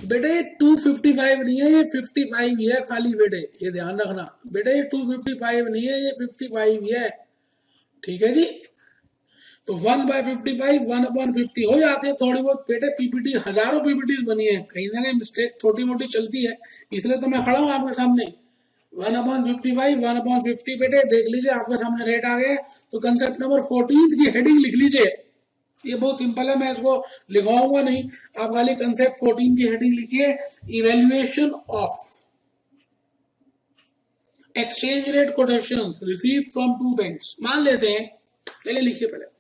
A: बेटे 255 नहीं है, ये 55 ही है खाली बेटे, ये ध्यान रखना बेटे, ये 255 नहीं है, ये 55 ही है। ठीक है जी, तो 1/55 1/50 हो जाते हैं थोड़ी बहुत बेटे। पीपीटी हजारों पीपीटी बनी है, कहीं ना कहीं मिस्टेक छोटी मोटी चलती है, इसलिए तो मैं खड़ा हूं आपके सामने। 1/55 1/50 बेटे देख लीजिए, आपके सामने रेट आ गया। तो कंसेप्ट नंबर 14 की हेडिंग लिख लीजिए, ये बहुत सिंपल है, मैं इसको लिखवाऊंगा नहीं, आप खाली कंसेप्ट 14 की हेडिंग लिखिए, evaluation of exchange rate quotations receive from two banks. मान लेते हैं, पहले लिखिए पहले,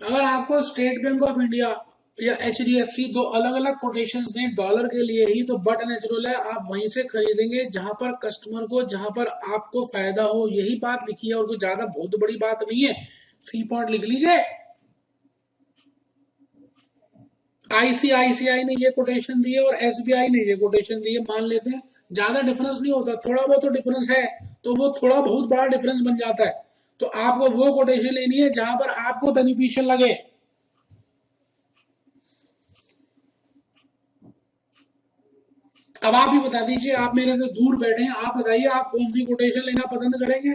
A: अगर आपको स्टेट बैंक ऑफ इंडिया या HDFC दो अलग अलग कोटेशंस हैं डॉलर के लिए ही, तो बट नेचुरल है आप वहीं से खरीदेंगे जहां पर कस्टमर को, जहां पर आपको फायदा हो, यही बात लिखी है और कोई ज्यादा बहुत बड़ी बात नहीं है। सी पॉइंट लिख लीजिए। ICICI ने ये कोटेशन दी है और SBI ने ये कोटेशन दी है, मान लेते हैं ज्यादा डिफरेंस नहीं होता, थोड़ा बहुत तो डिफरेंस है, तो वो थोड़ा बहुत बड़ा डिफरेंस बन जाता है। तो आपको वो कोटेशन लेनी है जहां पर आपको बेनिफिशियल लगे। अब आप ही बता दीजिए, आप मेरे से दूर बैठे हैं, आप बताइए आप कौन सी कोटेशन लेना पसंद करेंगे?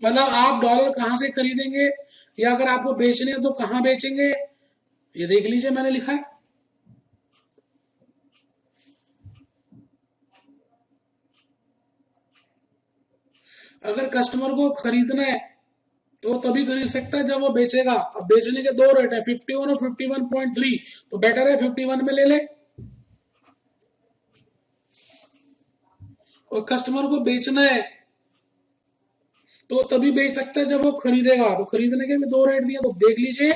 A: मतलब आप डॉलर कहां से खरीदेंगे, या अगर आपको बेचने हैं तो कहां बेचेंगे, ये देख लीजिए मैंने लिखा है। अगर कस्टमर को खरीदना है तो तभी खरीद सकता है जब वो बेचेगा। अब बेचने के दो रेट है, 51 और 51.3, तो बेटर है 51 में ले ले। और कस्टमर को बेचना है तो तभी बेच सकता है जब वो खरीदेगा, तो खरीदने के भी दो रेट दिए, तो देख लीजिए।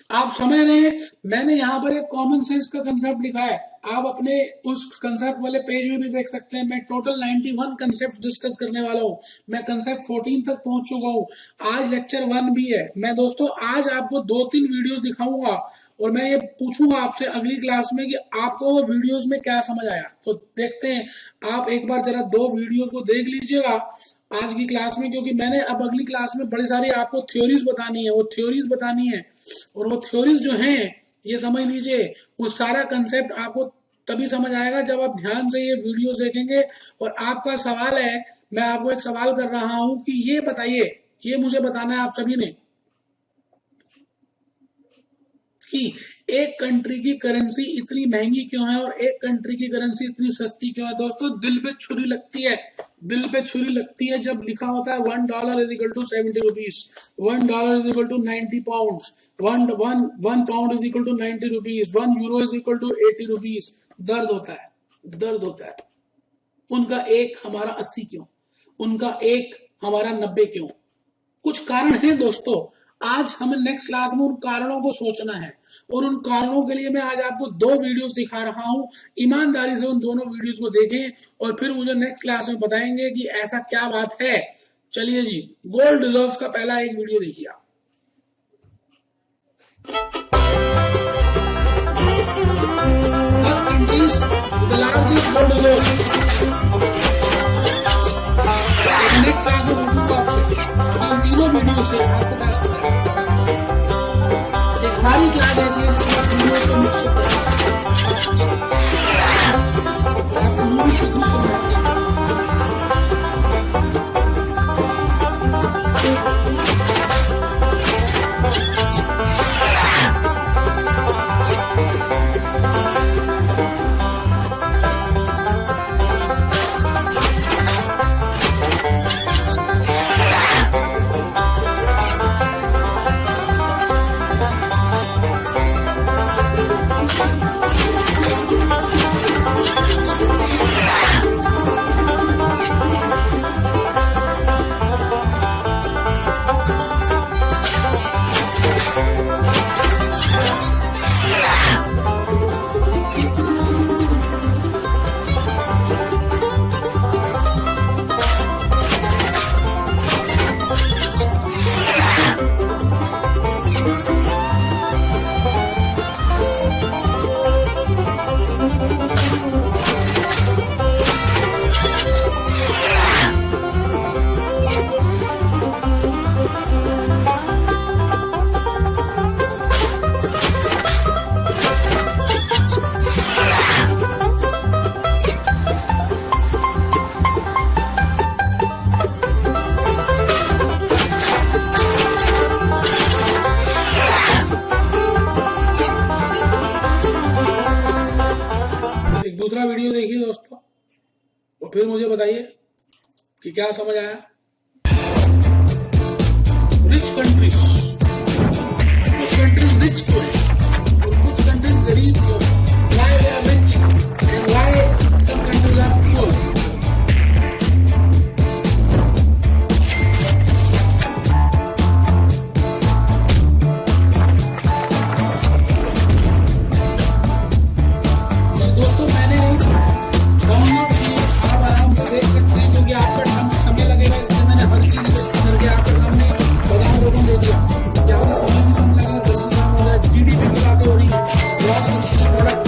A: आप समझ रहे हैं, मैंने यहाँ पर एक कॉमन सेंस का कंसेप्ट लिखा है, आप अपने उस कंसेप्ट वाले पेज में भी देख सकते हैं। मैं टोटल 91 कंसेप्ट डिस्कस करने वाला हूँ, मैं कंसेप्ट 14 तक पहुंच चुका हूँ, आज लेक्चर 1 भी है। मैं दोस्तों आज आपको 2-3 वीडियोस दिखाऊंगा और मैं ये पूछूंगा आपसे अगली क्लास में कि आपको वो वीडियोस में क्या समझ आया। तो देखते हैं, आप एक बार जरा 2 वीडियोस को देख लीजिएगा आज की क्लास में, क्योंकि मैंने अब अगली क्लास में बड़ी सारी आपको थ्योरीज बतानी है, वो थ्योरीज बतानी है, और वो थ्योरीज जो हैं ये समझ लीजिए, वो सारा कंसेप्ट आपको तभी समझ आएगा जब आप ध्यान से ये वीडियो देखेंगे। और आपका सवाल है, मैं आपको एक सवाल कर रहा हूं कि ये बताइए, ये मुझे बताना है आप सभी ने कि एक कंट्री की करेंसी इतनी महंगी क्यों है और एक कंट्री की करेंसी इतनी सस्ती क्यों है। दोस्तों दिल पे छुरी लगती है, दिल पे छुरी लगती है जब लिखा होता है $1 is equal to 70 rupees, $1 is equal to 90 pound, one pound is equal to 90 rupees, €1 is equal to 80 rupees. दर्द होता है, दर्द होता है। उनका एक हमारा 80 क्यों, उनका एक हमारा 90 क्यों? कुछ कारण है दोस्तों, आज हमें नेक्स्ट क्लास में उन कारणों को सोचना है, और उन कारणों के लिए मैं आज आपको 2 वीडियो दिखा रहा हूं। ईमानदारी से उन दोनों वीडियोस को देखें और फिर मुझे नेक्स्ट क्लास में बताएंगे कि ऐसा क्या बात है। चलिए जी, गोल्ड रिजर्व्स का पहला एक वीडियो देखिए आप। 10 countries with the largest gold reserves. Next class में पूछूंगा आपसे इन तीनों वीडियो से आपको क्या समझ आया। हमारी क्लास ऐसी है जिसमें आप वीडियो को मिक्स करते हैं, आप मूवी के थ्रू समझाते हैं। दोस्तों, तो फिर मुझे बताइए कि क्या समझ आया। रिच कंट्रीज, कुछ कंट्रीज रिच क्यों है और कुछ कंट्रीज गरीब क्यों है, why they are rich and why some countries are poor. दोस्तों मैंने डाउनलोड किए, आप आराम से देख सकते हैं क्योंकि आपका समय लगेगा, इसलिए मैंने हर चीज करके आपके सामने बदाम दे दिया कि आपका समय भी कम लगेगा, जल्दी काम हो जाए। जीडीपी की बातें हो रही है, ग्रॉस डोमेस्टिक प्रोडक्ट।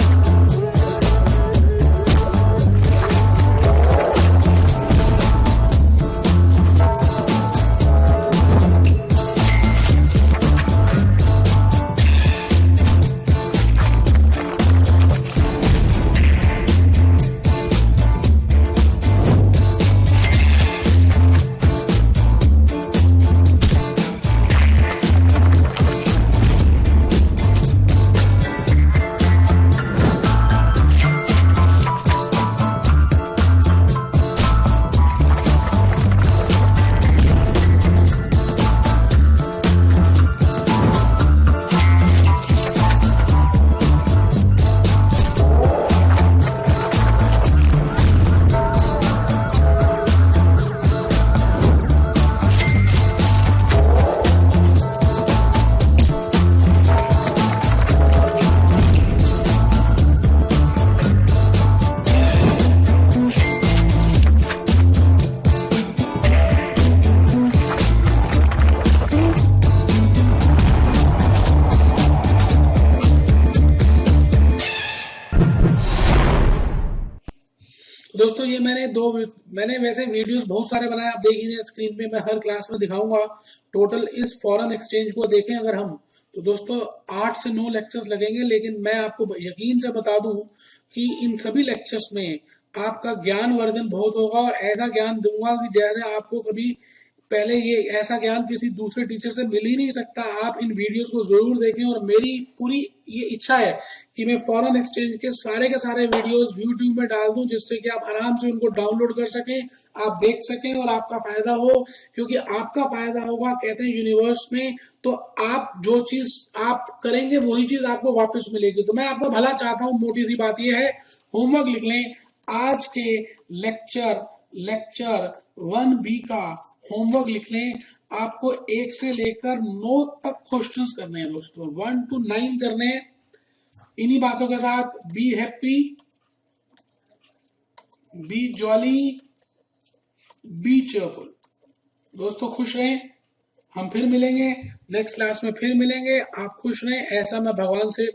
A: दोस्तों ये मैंने वैसे वीडियोस बहुत सारे बनाए, आप देख ही रहे हैं स्क्रीन पे, मैं हर क्लास में दिखाऊंगा। टोटल इस फॉरेन एक्सचेंज को देखें अगर हम, तो दोस्तों 8 से 9 लेक्चर्स लगेंगे, लेकिन मैं आपको यकीन से बता दूं कि इन सभी लेक्चर्स में आपका ज्ञान वर्धन बहुत होगा और ऐसा ज्ञान दूंगा कि जैसे आपको कभी पहले ये ऐसा ज्ञान किसी दूसरे टीचर से मिल ही नहीं सकता। आप इन वीडियोस को जरूर देखें और मेरी पूरी ये इच्छा है कि मैं फॉरेन एक्सचेंज के सारे वीडियोस यूट्यूब में डाल दूं, जिससे कि आप आराम से उनको डाउनलोड कर सकें, आप देख सकें और आपका फायदा हो, क्योंकि आपका फायदा होगा कहते हैं यूनिवर्स में, तो आप जो चीज आप करेंगे वही चीज आपको वापस मिलेगी। तो मैं आपका भला चाहता हूँ, मोटी सी बात यह है, होमवर्क लिख लें। आज के लेक्चर 1B का होमवर्क लिख लें। आपको 1 से लेकर 9 तक क्वेश्चंस करने हैं दोस्तों, 1 to 9 करने हैं। इन्हीं बातों के साथ be happy, B jolly, B cheerful. दोस्तों खुश रहें, हम फिर मिलेंगे नेक्स्ट क्लास में, फिर मिलेंगे। आप खुश रहें, ऐसा मैं भगवान से